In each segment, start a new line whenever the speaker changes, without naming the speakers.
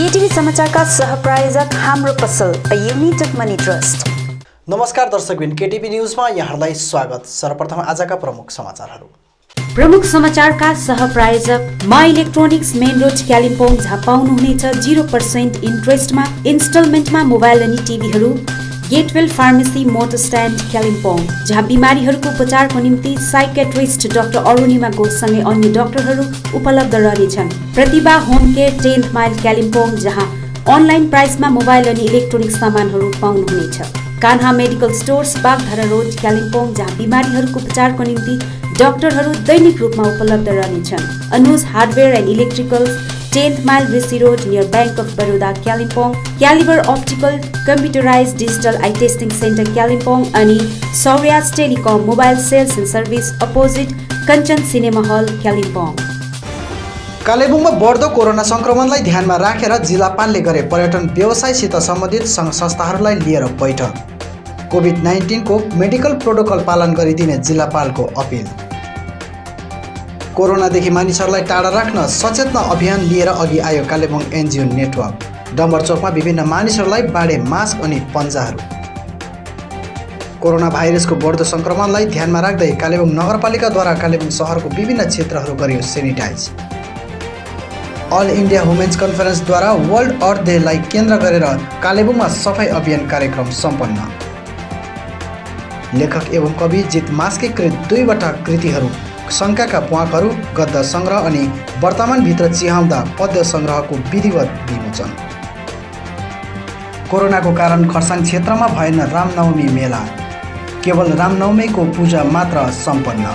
केटीभी समाचारका सहप्रायोजक हाम्रो पसल अ युनाइटेड मनी ट्रस्ट।
नमस्कार दर्शकबिन, केटीभी न्यूजमा यहाँलाई स्वागत। सर्वप्रथम आजका प्रमुख समाचारहरू।
प्रमुख समाचारका सहप्रायोजक मा इलेक्ट्रोनिक्स मेन रोड कालिम्पोङ, जहाँ पाउनुहुनेछ 0% इन्ट्रेस्टमा इन्स्टलमेन्टमा मोबाइल अनि टिभीहरू। Getwell pharmacy motor stand Kalimpong, जहाँ बिमारीहरूको उपचारको निम्ति साइकेट्रिस्ट डाक्टर अरुणिमा घोषसँगै अन्य डाक्टरहरू उपलब्ध रहनेछन्। Pratibha home care 10th mile Kalimpong, जहाँ अनलाइन प्राइसमा मोबाइल अनि इलेक्ट्रोनिक सामानहरू पाउनुहुनेछ। Kanha medical stores Bagdhara road Kalimpong, जहाँ बिमारीहरूको उपचारको निम्ति डाक्टरहरू दैनिक रूपमा उपलब्ध रहनेछन्। Anuj hardware and electricals 10th mile Rishi road near bank of Baroda Kalimpong. Calibre optical computerize digital eye testing centre Kalimpong अनि Saurya's telecom mobile sales and service opposite Kanchan cinema hall Kalimpong.
कालेबुङमा बढ्दो कोरोना संक्रमणलाई ध्यानमा राखेर जिल्लापालले गरे पर्यटन व्यवसायसित सम्बन्धित सङ्घ संस्थाहरूलाई लिएर बैठक। कोभिड-19 को मेडिकल प्रोटोकल पालन गरिदिने जिल्लापालको अपिल। कोरोनादेखि मानिसहरूलाई टाढा राख्न सचेतना अभियान लिएर अघि आयो कालेबुङ एनजिओ नेटवर्क। डम्बरचोकमा विभिन्न मानिसहरूलाई बाँडे मास्क अनि पन्जाहरू। कोरोना भाइरसको बढ्दो संक्रमणलाई ध्यानमा राख्दै कालेबुङ नगरपालिकाद्वारा कालेबुङ सहरको विभिन्न क्षेत्रहरू गरियो सेनिटाइज। अल इन्डिया वुमेन्स कन्फरेन्सद्वारा वर्ल्ड अर्थ डेलाई केन्द्र गरेर कालेबुङमा सफाई अभियान कार्यक्रम सम्पन्न। लेखक एवं कवि जित मास्के कृत 2वटा कृतिहरू शङ्काका प्वाकहरू, गद्य सङ्ग्रह अनि वर्तमानभित्र चिहाउँदा पद्य सङ्ग्रहको विधिवत विमोचन। कोरोनाको कारण खरसाङ क्षेत्रमा भएन रामनवमी मेला, केवल रामनवमीको पूजा मात्र सम्पन्न।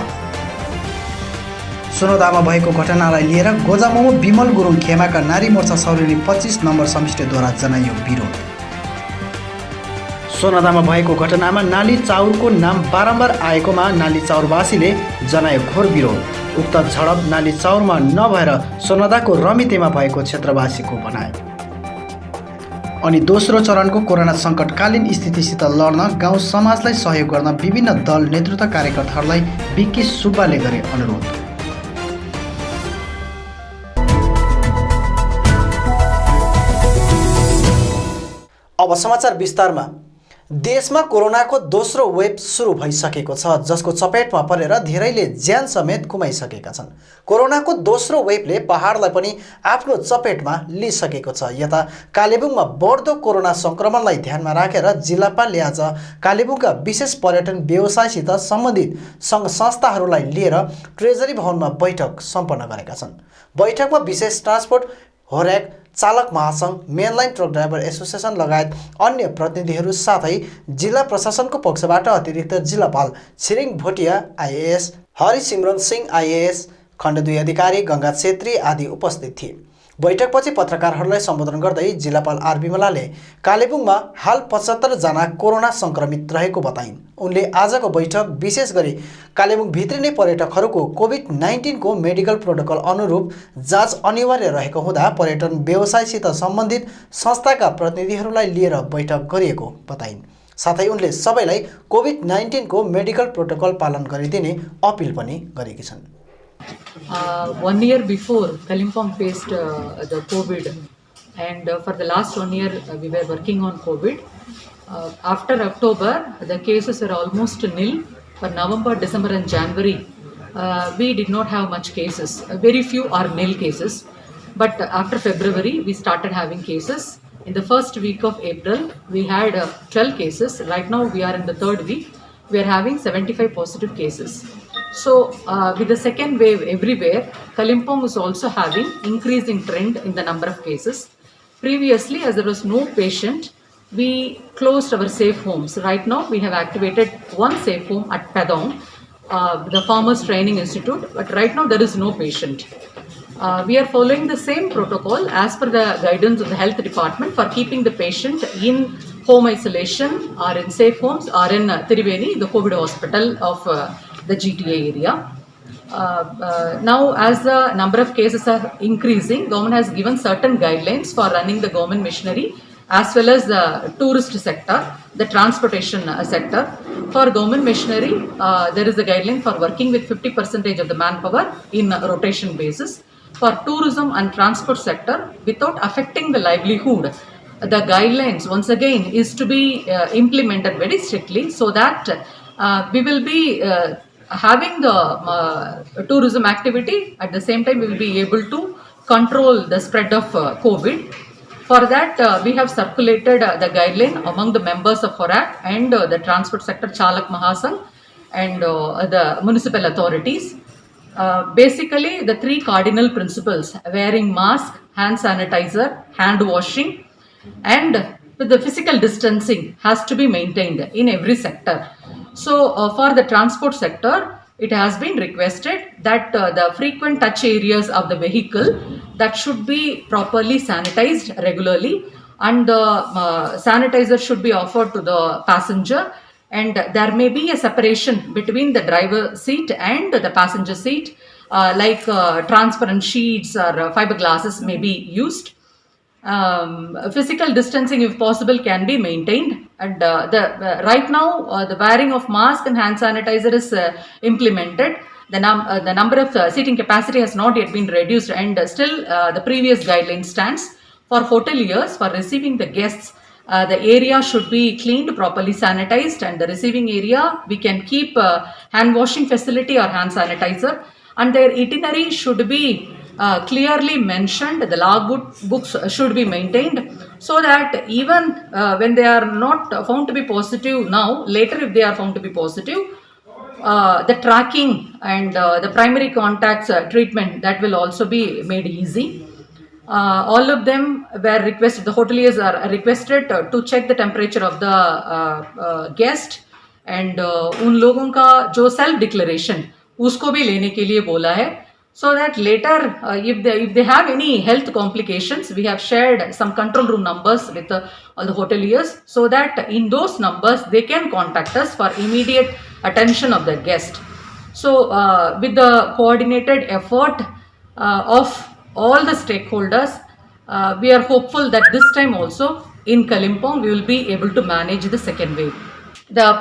सोनोदामा भएको घटनालाई लिएर गोजामोमो विमल गुरुङ खेमाका नारी मोर्चा सौरेली 25 नम्बर समितिद्वारा जनाइयो विरोध। सोनादामा भएको घटनामा नाली चाउरको नाम बारम्बार आएकोमा नाली चाउरवासीले जनायो घोर विरोध। उक्त झडप नाली चाउरमा नभएर सोनादाको रमितेमा भएको क्षेत्रवासीको भनाइ। अनि दोस्रो चरणको कोरोना सङ्कटकालीन स्थितिसित लड्न गाउँ समाजलाई सहयोग गर्न विभिन्न दल नेतृत्व कार्यकर्ताहरूलाई बिक्की सुब्बाले गरे अनुरोध। अब समाचार विस्तारमा। देशमा कोरोनाको दोस्रो वेभ सुरु भइसकेको छ, जसको चपेटमा परेर धेरैले ज्यान समेत गुमाइसकेका छन्। कोरोनाको दोस्रो वेभले पहाडलाई पनि आफ्नो चपेटमा लिइसकेको छ। यता कालेबुङमा बढ्दो कोरोना संक्रमणलाई ध्यानमा राखेर जिल्लापालले आज कालेबुङका विशेष पर्यटन व्यवसायसित सम्बन्धित सङ्घ संस्थाहरूलाई लिएर ट्रेजरी भवनमा बैठक सम्पन्न गरेका छन्। बैठकमा विशेष ट्रान्सपोर्ट होर्याक चालक महासङ्घ, मेनलाइन ट्रक ड्राइभर एसोसिएसन लगायत अन्य प्रतिनिधिहरू साथै जिल्ला प्रशासनको पक्षबाट अतिरिक्त जिल्लापाल छिरिङ भोटिया आइएएस, हरिसिमरन सिंह आइएएस, खण्ड 2 अधिकारी गङ्गा छेत्री आदि उपस्थित थिए। बैठकपछि पत्रकारहरूलाई सम्बोधन गर्दै जिल्लापाल आर विमलाले कालेबुङमा हाल 75 जना कोरोना सङ्क्रमित रहेको बताइन्। उनले आजको बैठक विशेष गरी कालेबुङ भित्रिने पर्यटकहरूको कोभिड-19 को मेडिकल प्रोटोकल अनुरूप जाँच अनिवार्य रहेको हुँदा पर्यटन व्यवसायसित सम्बन्धित संस्थाका प्रतिनिधिहरूलाई लिएर बैठक गरिएको बताइन्। साथै उनले सबैलाई कोभिड-19 को मेडिकल प्रोटोकल पालन गरिदिने अपिल पनि गरेकी छन्।
1 year before, Kalimpong faced the COVID, and for the last 1 year we were working on COVID. After October, the cases were almost nil. For November, December and January, we did not have much cases. Very few are nil cases. But after February, we started having cases. In the first week of April, we had 12 cases. Right now, we are in the third week. We are having 75 positive cases. So, with the second wave everywhere, Kalimpong is also having increasing trend in the number of cases. Previously, as there was no patient, we closed our safe homes. Right now, we have activated one safe home at Padong, the Farmers Training Institute, but right now there is no patient. We are following the same protocol as per the guidance of the health department for keeping the patient in home isolation or in safe homes or in Tiriveni, the COVID hospital of the GTA area. Now, as the number of cases are increasing, government has given certain guidelines for running the government machinery as well as the tourist sector, the transportation sector. For government machinery, there is a guideline for working with 50% of the manpower in rotation basis. for tourism and transport sector without affecting the livelihood. The guidelines once again is to be implemented very strictly, so that we will be having the tourism activity. At the same time, we will be able to control the spread of COVID. For that, we have circulated the guideline among the members of HORAC and the transport sector Chalak Mahasangh and the municipal authorities. Basically, the three cardinal principles: wearing mask, hand sanitizer, hand washing, and the physical distancing has to be maintained in every sector. So, for the transport sector, it has been requested that the frequent touch areas of the vehicle that should be properly sanitized regularly, and the sanitizer should be offered to the passenger, and there may be a separation between the driver seat and the passenger seat, like transparent sheets or fiberglasses may be used. Physical distancing, if possible, can be maintained, and right now the wearing of mask and hand sanitizer is implemented. The number of seating capacity has not yet been reduced, and still the previous guideline stands. For hoteliers, for receiving the guests, the area should be cleaned, properly sanitized, and the receiving area we can keep hand washing facility or hand sanitizer, and their itinerary should be clearly mentioned. The log books should be maintained, so that even when they are not found to be positive now, later if they are found to be positive, the tracking and the primary contacts treatment, that will also be made easy. All of them were requested, the hoteliers are requested to check the temperature of the guest, and उन लोगों का जो self declaration उसको भी लेने के लिए बोला है, so that later if they have any health complications, we have shared some control room numbers with all the hoteliers, so that in those numbers they can contact us for immediate attention of the guest. So with the coordinated effort of all the stakeholders, we are hopeful that this time also in Kalimpong we will be able to manage the second wave.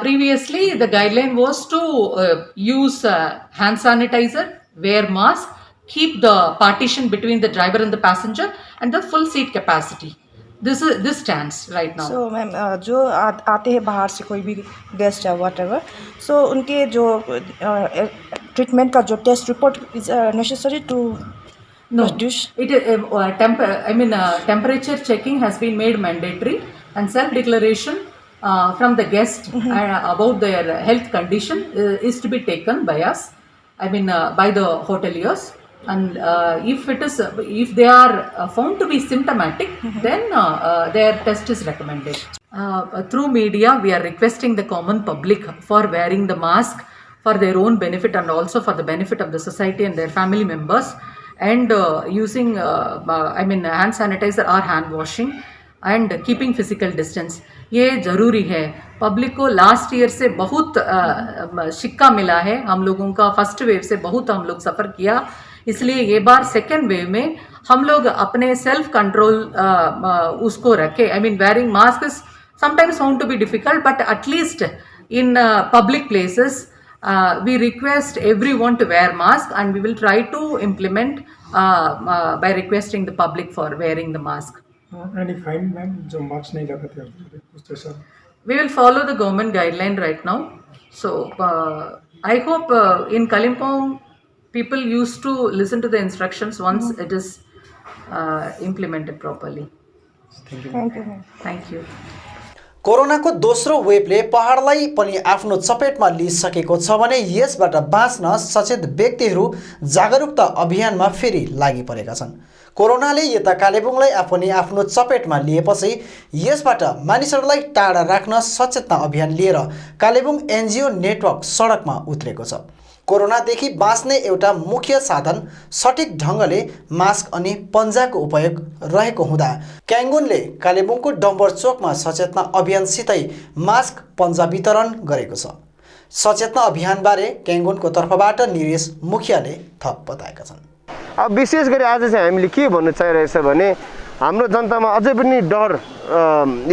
Previously the guideline was to use hand sanitizer, wear mask, keep the partition between the driver and the passenger, and the full seat capacity. This stands right now.
So ma'am जो आते हैं बाहर से कोई भी guest या whatever, so उनके जो ट्रीटमेंट का जो test report is necessary to
No,
produce?
it temperature checking has been made mandatory, and self declaration from the guest about their health condition is to be taken by us. By the hoteliers, and if they are found to be symptomatic, then their test is recommended. Through media, we are requesting the common public for wearing the mask for their own benefit and also for the benefit of the society and their family members, and using hand sanitizer or hand washing and keeping physical distance. ये ज़रूरी है. Public को last year से बहुत शिक्का मिला है, हम लोगों का फर्स्ट वेव से बहुत हम लोग सफ़र किया, इसलिए ये बार सेकेंड वेव में हम लोग अपने सेल्फ कंट्रोल उसको रखें. Wearing mask is sometimes found to be difficult, but at least in public places we request everyone to wear mask, and we will try to implement by requesting the public for wearing the mask.
Any fine, ma'am, जो mask नहीं लगाते हैं कुछ ऐसा?
We will follow the government guideline right now. So I hope in Kalimpong people used to listen to the instructions once it is implemented properly.
Thank you, ma'am.
Thank you.
कोरोनाको दोस्रो वेभले पहाडलाई पनि आफ्नो चपेटमा लिइसकेको छ भने यसबाट बाँच्न सचेत व्यक्तिहरू जागरुकता अभियानमा फेरि लागि परेका छन्. कोरोनाले यता कालेबुङलाई आफ्नो चपेटमा लिएपछि यसबाट मानिसहरूलाई टाढा राख्न सचेतना अभियान लिएर कालेबुङ एनजिओ नेटवर्क सडकमा उत्रेको छ. कोरोनादेखि बाँच्ने एउटा मुख्य साधन सठिक ढङ्गले मास्क अनि पन्जाको उपयोग रहेको हुँदा क्याङ्गुनले कालेबुङको डम्बर चोकमा सचेतना अभियानसितै मास्क पन्जा वितरण गरेको छ. सचेतना अभियानबारे क्याङ्गुनको तर्फबाट निरेश मुखियाले थप बताएका छन्.
अब विशेष गरी आज चाहिँ हामीले के भन्नु चाहिरहेछ भने हाम्रो जनतामा अझै पनि डर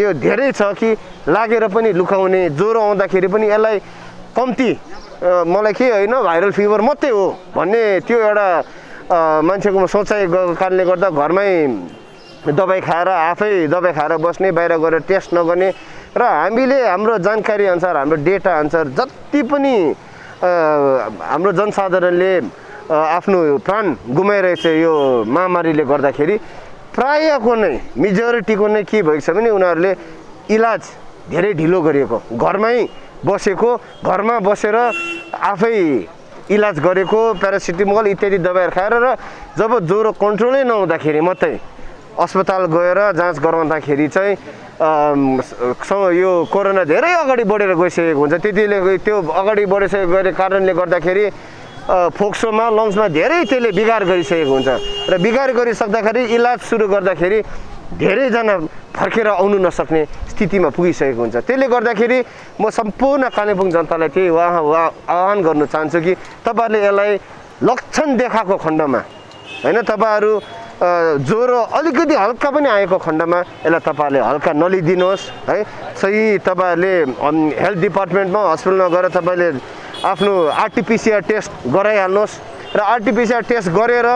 यो धेरै छ कि लागेर पनि लुकाउने, ज्वरो आउँदाखेरि पनि यसलाई कम्ती मलाई के होइन भाइरल फिभर मात्रै हो भन्ने त्यो एउटा मान्छेको सोचाइको कारणले गर्दा घरमै दबाई खाएर आफै दबाई खाएर बस्ने, बाहिर गएर टेस्ट नगर्ने र हामीले हाम्रो जानकारी अनुसार हाम्रो डेटा अनुसार जति पनि हाम्रो जनसाधारणले आफ्नो प्राण गुमाइरहेछ यो महामारीले गर्दाखेरि प्रायको नै मेजोरिटीको नै के भएको छ भने उनीहरूले इलाज धेरै ढिलो गरिएको, घरमै बसेको, घरमा बसेर आफै इलाज गरेको, प्यारासिटामोल इत्यादि दबाईहरू खाएर र जब ज्वरो कन्ट्रोलै नहुँदाखेरि मात्रै अस्पताल गएर जाँच गराउँदाखेरि चाहिँ यो कोरोना धेरै अगाडि बढेर गइसकेको हुन्छ। त्यतिले त्यो अगाडि बढिसकेको गएको कारणले गर्दाखेरि फोक्सोमा लङ्समा धेरै त्यसले बिगार गरिसकेको हुन्छ र बिगार गरिसक्दाखेरि इलाज सुरु गर्दाखेरि धेरैजना फर्केर आउनु नसक्ने स्थितिमा पुगिसकेको हुन्छ। त्यसले गर्दाखेरि म सम्पूर्ण कालिम्पोङ जनतालाई त्यही आह्वान गर्न चाहन्छु कि तपाईँहरूले यसलाई लक्षण देखाएको खण्डमा होइन, तपाईँहरू ज्वरो अलिकति हल्का पनि आएको खण्डमा यसलाई तपाईँहरूले हल्का नलिदिनुहोस् है। सही तपाईँहरूले हेल्थ डिपार्टमेन्टमा हस्पिटलमा गएर तपाईँले आफ्नो आरटिपिसिआर टेस्ट गराइहाल्नुहोस् र आरटिपिसिआर टेस्ट गरेर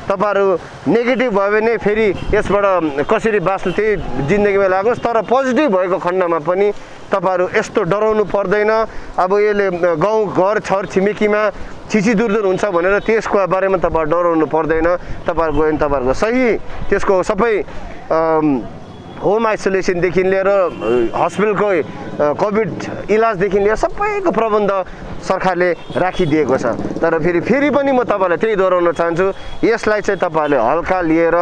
तपाईँहरू नेगेटिभ भयो भने फेरि यसबाट कसरी बाँच्नु त्यही जिन्दगीमा लाग्नुहोस्। तर पोजिटिभ भएको खण्डमा पनि तपाईँहरू यस्तो डराउनु पर्दैन। अब यसले गाउँ घर छर छिमेकीमा छिची दुर्दुर हुन्छ भनेर त्यसको बारेमा तपाईँहरू डराउनु पर्दैन। तपाईँहरू गयो भने तपाईँहरूको सही त्यसको सबै होम आइसोलेसनदेखि लिएर हस्पिटलको कोभिड इलाजदेखि लिएर सबैको प्रबन्ध सरकारले राखिदिएको छ। तर फेरि पनि म तपाईँलाई त्यही दोहोऱ्याउन चाहन्छु, यसलाई चाहिँ तपाईँहरूले हल्का लिएर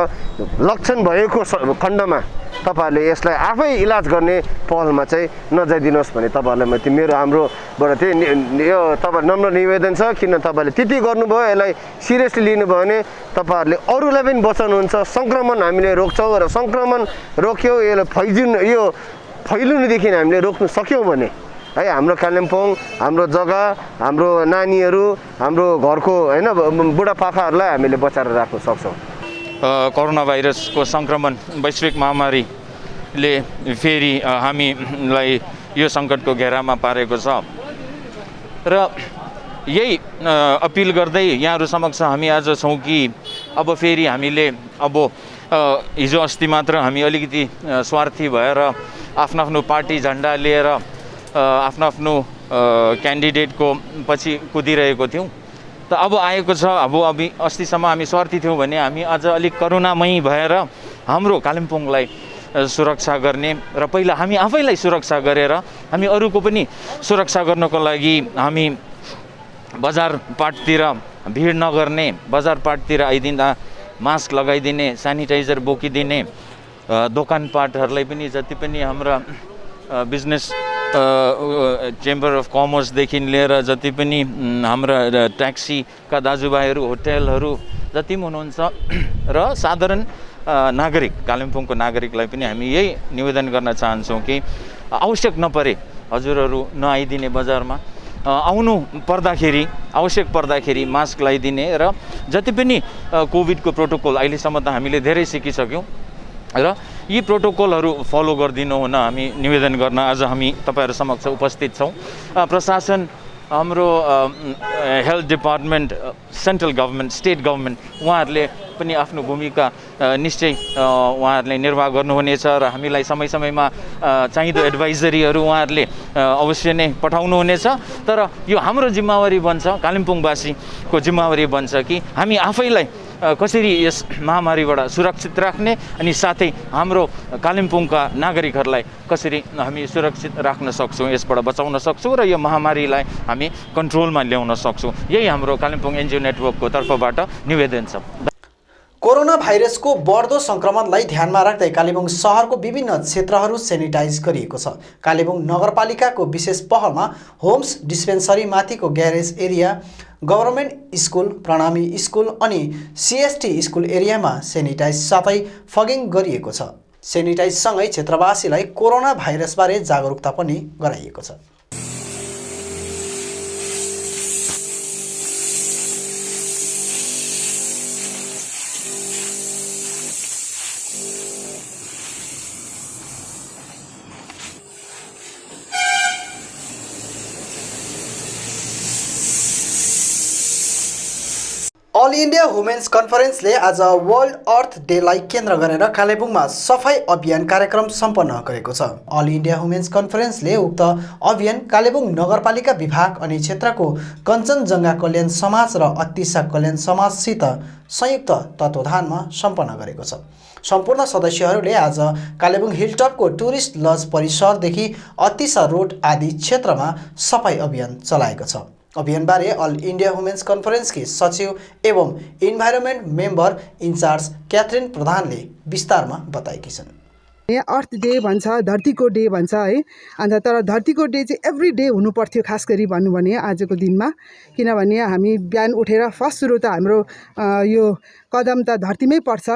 लक्षण भएको खण्डमा तपाईँहरूले यसलाई आफै इलाज गर्ने पहलमा चाहिँ नजाइदिनुहोस् भने तपाईँहरूलाई म मेरो हाम्रोबाट त्यही यो तपाईँहरू नम्र निवेदन छ। किन तपाईँहरूले त्यति गर्नुभयो, यसलाई सिरियसली लिनुभयो भने तपाईँहरूले अरूलाई पनि बचाउनुहुन्छ। सङ्क्रमण हामीले रोक्छौँ र सङ्क्रमण रोक्यो यो फैलिनुदेखि हामीले रोक्नु सक्यौँ भने है हाम्रो कालिम्पोङ, हाम्रो जग्गा, हाम्रो नानीहरू, हाम्रो घरको होइन बुढापाकाहरूलाई हामीले बचाएर राख्न सक्छौँ।
कोरोना भाइरसको सङ्क्रमण वैश्विक महामारीले फेरि हामीलाई यो सङ्कटको घेरामा पारेको छ र यही अपिल गर्दै यहाँहरू समक्ष हामी आज छौँ कि अब फेरि हामीले हिजो अस्ति मात्र हामी अलिकति स्वार्थी भएर आफ्नो आफ्नो पार्टी झन्डा लिएर आफ्नो आफ्नो क्यान्डिडेटको पछि कुदिरहेको थियौँ। त अब आएको छ अब अस्तिसम्म हामी स्वार्थी थियौँ भने हामी आज अलिक करुणामयी भएर हाम्रो कालिम्पोङलाई सुरक्षा गर्ने र पहिला हामी आफैलाई सुरक्षा गरेर हामी अरूको पनि सुरक्षा गर्नको लागि हामी बजारपाटतिर भिड नगर्ने, बजारपाटतिर आइदिँदा मास्क लगाइदिने, सेनिटाइजर बोकिदिने, दोकानपाटहरूलाई पनि जति पनि हाम्रा बिजनेस चेम्बर अफ कमर्सदेखि लिएर जति पनि हाम्रा ट्याक्सीका दाजुभाइहरू, होटेलहरू जति पनि हुनुहुन्छ र साधारण नागरिक कालिम्पोङको नागरिकलाई पनि हामी यही निवेदन गर्न चाहन्छौँ कि आवश्यक नपरे हजुरहरू नआइदिने, बजारमा आउनु पर्दाखेरि आवश्यक पर्दाखेरि मास्क लगाइदिने र जति पनि कोभिडको प्रोटोकल अहिलेसम्म त हामीले धेरै सिकिसक्यौँ र यी प्रोटोकलहरू फलो गरिदिनु हुन हामी निवेदन गर्न आज हामी तपाईँहरू समक्ष उपस्थित छौँ। प्रशासन, हाम्रो health department, central government, state government उहाँहरूले पनि आफ्नो भूमिका निश्चय उहाँहरूले निर्वाह गर्नुहुनेछ र हामीलाई समय समयमा चाहिँदो एडभाइजरीहरू उहाँहरूले अवश्य नै पठाउनुहुनेछ। तर यो हाम्रो जिम्मेवारी बन्छ, कालिम्पोङवासीको जिम्मेवारी बन्छ कि हामी आफैलाई कसरी यस महामारीबाट सुरक्षित राख्ने अनि साथै हाम्रो कालिम्पोङका नागरिकहरूलाई कसरी हामी सुरक्षित राख्न सक्छौँ, यसबाट बचाउन सक्छौँ र यो महामारीलाई हामी कन्ट्रोलमा ल्याउन सक्छौँ। यही हाम्रो कालिम्पोङ एनजिओ नेटवर्कको तर्फबाट निवेदन छ।
कोरोना भाइरसको बढ्दो सङ्क्रमणलाई ध्यानमा राख्दै कालेबुङ सहरको विभिन्न क्षेत्रहरू सेनिटाइज गरिएको छ। कालेबुङ नगरपालिकाको विशेष पहलमा होम्स डिस्पेन्सरी माथिको ग्यारेज एरिया, गभर्नमेन्ट स्कुल, प्रणामी स्कुल अनि सिएसटी स्कुल एरियामा सेनिटाइज साथै फगिङ गरिएको छ। सेनिटाइजसँगै क्षेत्रवासीलाई कोरोना भाइरसबारे जागरुकता पनि गराइएको छ। अल इन्डिया वुमेन्स कन्फरेन्सले आज वर्ल्ड अर्थ डेलाई केन्द्र गरेर कालेबुङमा सफाई अभियान कार्यक्रम सम्पन्न गरेको छ। अल इन्डिया वुमेन्स कन्फरेन्सले उक्त अभियान कालेबुङ नगरपालिका विभाग अनि क्षेत्रको कञ्चनजङ्घा कल्याण समाज र अत्तिसा कल्याण समाजसित संयुक्त तत्त्वावधानमा सम्पन्न गरेको छ। सम्पूर्ण सदस्यहरूले आज कालेबुङ हिलटपको टुरिस्ट लज परिसरदेखि अत्तिसा रोड आदि क्षेत्रमा सफाई अभियान चलाएको छ। अभियानबारे अल इन्डिया वुमेन्स कन्फरेन्सकी सचिव एवं इन्भाइरोमेन्ट मेम्बर इन्चार्ज क्याथरिन प्रधानले विस्तारमा बताएकी छन्।
अर्थ डे भन्छ, धरतीको डे भन्छ है। अन्त तर धरतीको डे चाहिँ एभ्री डे हुनु पर्थ्यो, खास गरी भन्नु भने आजको दिनमा। किनभने हामी बिहान उठेर फर्स्ट सुरु त हाम्रो यो कदम त धरतीमै पर्छ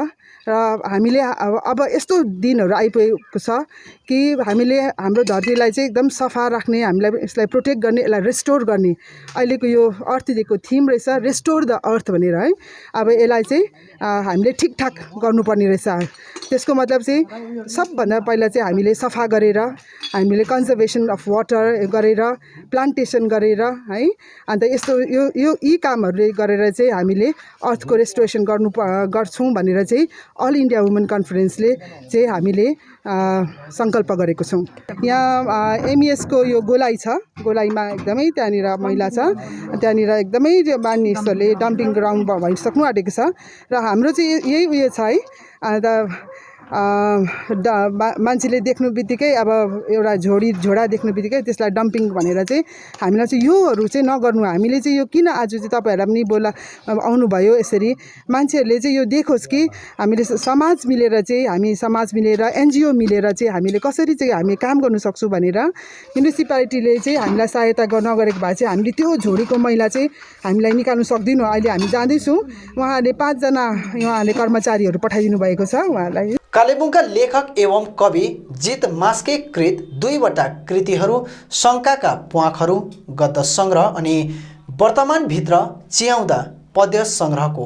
र हामीले अब यस्तो दिनहरू आइपुगेको छ कि हामीले हाम्रो धरतीलाई चाहिँ एकदम सफा राख्ने, हामीलाई यसलाई प्रोटेक्ट गर्ने, यसलाई रेस्टोर गर्ने। अहिलेको यो अर्थ डेको थिम रहेछ रेस्टोर द अर्थ भनेर है। अब यसलाई चाहिँ हामीले ठिकठाक गर्नुपर्ने रहेछ। त्यसको मतलब चाहिँ सबभन्दा पहिला चाहिँ हामीले सफा गरेर, हामीले कन्जर्भेसन अफ वाटर गरेर, प्लान्टेसन गरेर है। अन्त यस्तो यो यी कामहरूले गरेर चाहिँ हामीले अर्थको रेस्टोरेसन गर्छौँ भनेर चाहिँ अल इन्डिया वुमेन कन्फरेन्सले चाहिँ हामीले सङ्कल्प गरेको छौँ। यहाँ एमइएसको यो गोलाइ छ, गोलाइमा एकदमै त्यहाँनिर मैला छ, त्यहाँनिर एकदमै मानिसहरूले डम्पिङ ग्राउन्ड भइसक्नु आँटेको छ र हाम्रो चाहिँ यही उयो छ है। अन्त मान्छेले देख्नु बित्तिकै अब एउटा झोडा देख्नु बित्तिकै त्यसलाई डम्पिङ भनेर चाहिँ हामीलाई चाहिँ योहरू चाहिँ नगर्नु। हामीले चाहिँ यो किन आज चाहिँ तपाईँहरूलाई पनि आउनुभयो यसरी, मान्छेहरूले चाहिँ यो देखोस् कि हामीले समाज मिलेर चाहिँ, हामी समाज मिलेर एनजिओ मिलेर चाहिँ हामीले कसरी चाहिँ हामी काम गर्नु सक्छौँ भनेर म्युनिसिपालिटीले चाहिँ हामीलाई सहायता नगरेको भए चाहिँ हामीले त्यो झोडीको मैला चाहिँ हामीलाई निकाल्नु सक्दैनौँ। अहिले हामी जाँदैछौँ, उहाँहरूले 5 जना उहाँहरूले कर्मचारीहरू पठाइदिनु भएको छ उहाँलाई।
कालेबुङका लेखक एवं कवि जित मास्के कृत 2वटा कृतिहरू शङ्काका प्वाखहरू, गद्य सङ्ग्रह अनि वर्तमानभित्र चियाउँदा पद्य सङ्ग्रहको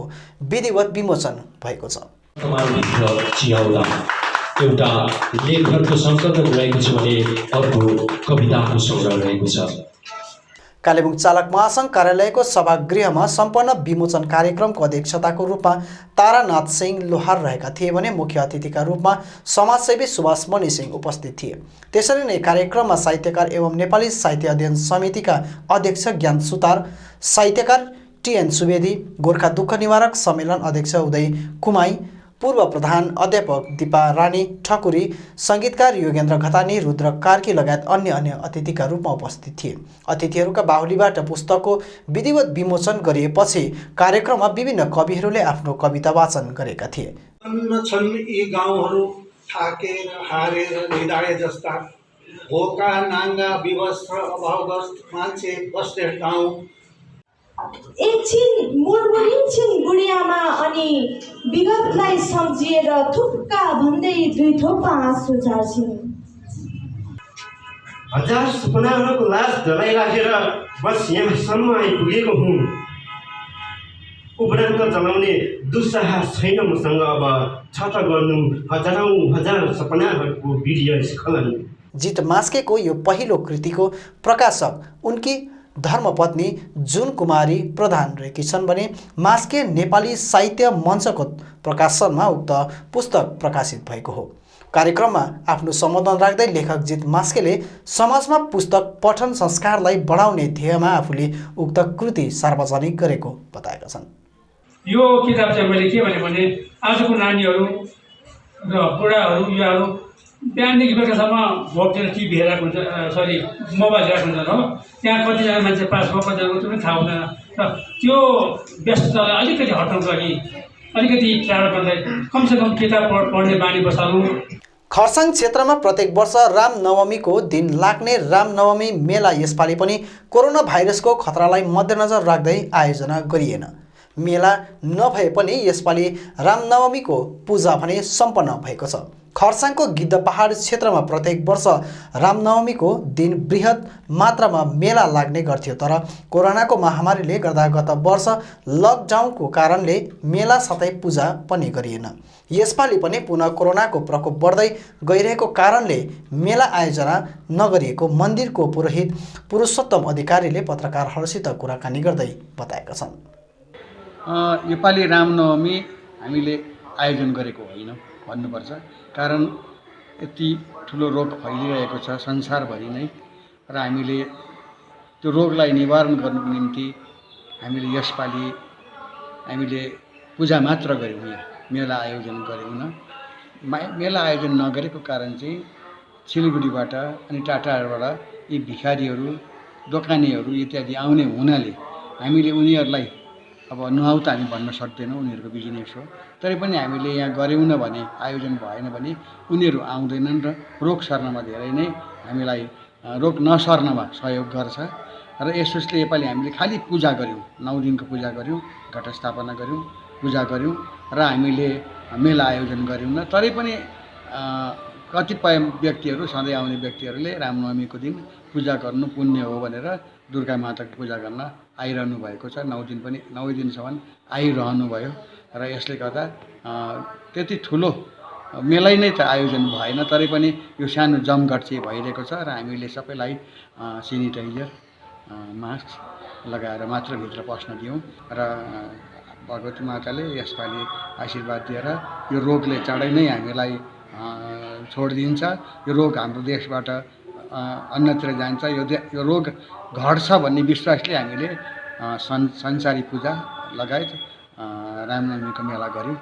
विधिवत विमोचन भएको छ।
वर्तमानभित्र चियाउँदा एउटा लेखहरूको सङ्कलन रहेको छ भने अर्को कविताको सङ्ग्रह रहेको छ।
कालेबुङ चालक महासङ्घ कार्यालयको सभागृहमा सम्पन्न विमोचन कार्यक्रमको अध्यक्षताको रूपमा तारानाथ सिंह लोहार रहेका थिए भने मुख्य अतिथिका रूपमा समाजसेवी सुभाष मणि सिंह उपस्थित थिए। त्यसरी नै कार्यक्रममा साहित्यकार एवं नेपाली साहित्य अध्ययन समितिका अध्यक्ष ज्ञान सुतार, साहित्यकार टिएन सुवेदी, गोर्खा दुःख निवारक सम्मेलन अध्यक्ष उदय कुमाई, पूर्व प्रधान अध्यापक दीपा रानी ठकुरी, सङ्गीतकार योगेन्द्र घतानी, रुद्र कार्की लगायत अन्य अतिथिका रूपमा उपस्थित थिए। अतिथिहरूका बाहुलीबाट पुस्तकको विधिवत विमोचन गरिएपछि कार्यक्रममा विभिन्न कविहरूले आफ्नो कविता वाचन गरेका थिए।
छन् यी गाउँहरू थाकेर हारेर निदाए जस्ता, भोका नाङ्गा विवश र अभावग्रस्त मान्छे बस्ने गाउँ।
एकछिन मुरमुरिन्छन् बुढियामा अनि विगतलाई सम्झिएर थुक्का भन्दै 2 थोपा आँसु झार्छिन्।
हजार सपनाहरूको लास जलाइराखेर बस यहाँसम्म आइपुगेको हुँ। उपरान्त चलाउने दुस्साहस छैन मसँग अब, छ त गर्नु हजार सपनाहरूको वीर्य स्खलन।
जित मास्केको यो पहिलो कृतिको प्रकाशक उनकी धर्मपत्नी जुन कुमारी प्रधान रहेकी छन् भने मास्के नेपाली साहित्य मञ्चको प्रकाशनमा उक्त पुस्तक प्रकाशित भएको हो। कार्यक्रममा आफ्नो सम्बोधन राख्दै लेखक जित मास्केले समाजमा पुस्तक पठन संस्कारलाई बढाउने ध्येयमा आफूले उक्त कृति सार्वजनिक गरेको बताएका छन्।
यो किताब चाहिँ मैले के भने आजको नानीहरू र बुढाहरू युवाहरू बिहानदेखि बेलुकासम्म भोगेर टिभी हेरेको हुन्छ, सरी मोबाइल हेरेको हुन्छ हो। त्यहाँ कतिजना मान्छे पास भयो, कतिजनाको त्यो पनि थाहा हुँदैन र त्यो व्यस्ततालाई अलिकति हटाउनको लागि अलिकति टाढो गर्दै कमसेकम किताब पढ्ने बानी बसाल्नु।
खरसाङ क्षेत्रमा प्रत्येक वर्ष रामनवमीको दिन लाग्ने रामनवमी मेला यसपालि पनि कोरोना भाइरसको खतरालाई मध्यनजर राख्दै आयोजना गरिएन। मेला नभए पनि यसपालि रामनवमीको पूजा भने सम्पन्न भएको छ। खरसाङको गिद्धपहाड क्षेत्रमा प्रत्येक वर्ष रामनवमीको दिन बृहत मात्रामा मेला लाग्ने गर्थ्यो, तर कोरोनाको महामारीले गर्दा गत वर्ष लकडाउनको कारणले मेला साथै पूजा पनि गरिएन। यसपालि पनि पुनः कोरोनाको प्रकोप बढ्दै गइरहेको कारणले मेला आयोजना नगरिएको मन्दिरको पुरोहित पुरुषोत्तम अधिकारीले पत्रकारहरूसित कुराकानी गर्दै बताएका छन्।
योपालि रामनवमी हामीले आयोजन गरेको होइन भन्नुपर्छ। कारण यति ठुलो रोग फैलिरहेको छ संसारभरि नै र हामीले त्यो रोगलाई निवारण गर्नुको निम्ति हामीले यसपालि हामीले पूजा मात्र गऱ्यौँ, यहाँ मेला आयोजन गरेनौँ। मेला आयोजन नगरेको कारण चाहिँ सिलगढीबाट अनि टाटाबाट यी भिखारीहरू दोकानेहरू इत्यादि आउने हुनाले हामीले उनीहरूलाई अब नुहाउ त हामी भन्न सक्दैनौँ, उनीहरूको बिजनेस हो। तरै पनि हामीले यहाँ गऱ्यौँ न भने, आयोजन भएन भने उनीहरू आउँदैनन् र रोग सर्नमा धेरै नै हामीलाई रोग नसर्नमा सहयोग गर्छ। र यसोस्ले योपालि हामीले खालि पूजा गऱ्यौँ, 9 दिनको पूजा गऱ्यौँ, घटस्थापना गऱ्यौँ, पूजा गऱ्यौँ र हामीले मेला आयोजन गऱ्यौँ न। तरै पनि कतिपय व्यक्तिहरू, सधैँ आउने व्यक्तिहरूले रामनवमीको दिन पूजा गर्नु पुण्य हो भनेर दुर्गा माताको पूजा गर्न आइरहनु भएको छ। 9 दिन पनि 9 दिनसम्म आइरहनु भयो र यसले गर्दा त्यति ठुलो मेलै नै त आयोजन भएन। तरै पनि यो सानो जमघट चाहिँ भइरहेको छ र हामीले सबैलाई सेनिटाइजर मास्क लगाएर मात्र भित्र पस्न दियौँ र भगवती माताले यसपालि आशीर्वाद दिएर यो रोगले चाँडै नै हामीलाई छोडिदिन्छ। यो रोग हाम्रो देशबाट अन्यत्र जान्छ। यो रोग घट्छ भन्ने विश्वासले हामीले संसारी पूजा लगायत रामनवमीको मेला गऱ्यौँ।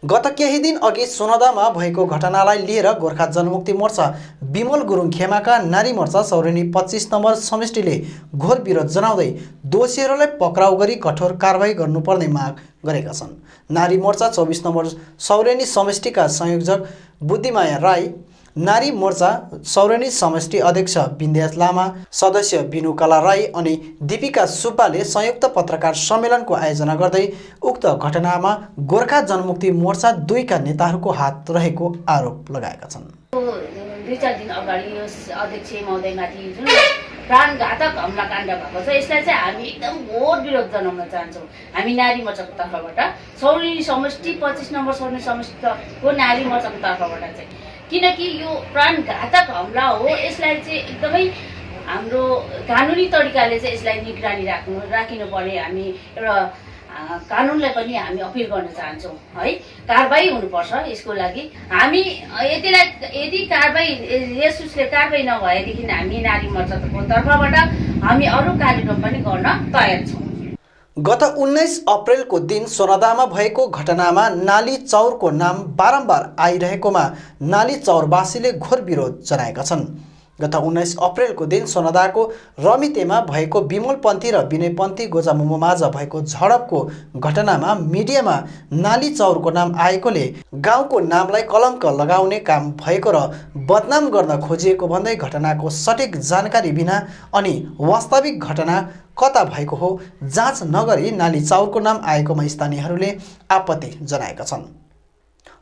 गत केही दिन अघि सोनादामा भएको घटनालाई लिएर गोर्खा जनमुक्ति मोर्चा विमल गुरुङ खेमाका नारी मोर्चा सौरेनी 25 नम्बर समष्टिले घोर विरोध जनाउँदै दोषीहरूलाई पक्राउ गरी कठोर कारबाही गर्नुपर्ने माग गरेका छन्। नारी मोर्चा 24 नम्बर सौरेनी समष्टिका संयोजक बुद्धिमाया राई, नारी मोर्चा सौरेनी समष्टि अध्यक्ष बिन्देश लामा, सदस्य बिनुकला राई अनि दीपिका सुब्बाले संयुक्त पत्रकार सम्मेलनको आयोजना गर्दै उक्त घटनामा गोर्खा जनमुक्ति मोर्चा 2 का नेताहरूको हात रहेको आरोप लगाएका छन्।
2-4 दिन अगाडि यो अध्यक्ष महोदयमाथि जुन प्राणघातक हमलाकाण्ड भएको छ, यसलाई चाहिँ हामी एकदम घोर विरोध जनाउन चाहन्छौँ। हामी नारी मोर्चाको तर्फबाट सौरेनी समष्टि 25 नम्बर सौरेनी समष्टिको नारी मोर्चाको तर्फबाट चाहिँ, किनकि यो प्राणघातक हमला हो, यसलाई चाहिँ एकदमै हाम्रो कानुनी तरिकाले चाहिँ यसलाई निगरानी राखिनुपर्ने हामी एउटा कानुनलाई पनि हामी अपिल गर्न चाहन्छौँ है। कारबाही हुनुपर्छ यसको लागि। हामी यदि कारबाही यसले कारबाही नभएदेखि हामी नारी मोर्चाको तर्फबाट हामी अरू कार्यक्रम पनि गर्न तयार छौँ।
गत 19 अप्रेलको दिन सोनादामा भएको घटनामा नाली चौरको नाम बारम्बार आइरहेकोमा नाली चौरवासीले घोर विरोध जनाएका छन्। गत 19 अप्रेलको दिन सोनादाको रमितेमा भएको विमलपन्थी र विनयपन्थी गोजामुमोमाझ भएको झडपको घटनामा मिडियामा नाली चौरको नाम आएकोले गाउँको नामलाई कलङ्क लगाउने काम भएको र बदनाम गर्न खोजिएको भन्दै घटनाको सठिक जानकारी बिना अनि वास्तविक घटना कता भएको हो जाँच नगरी नाली चौरको नाम आएकोमा स्थानीयहरूले आपत्ति जनाएका छन्।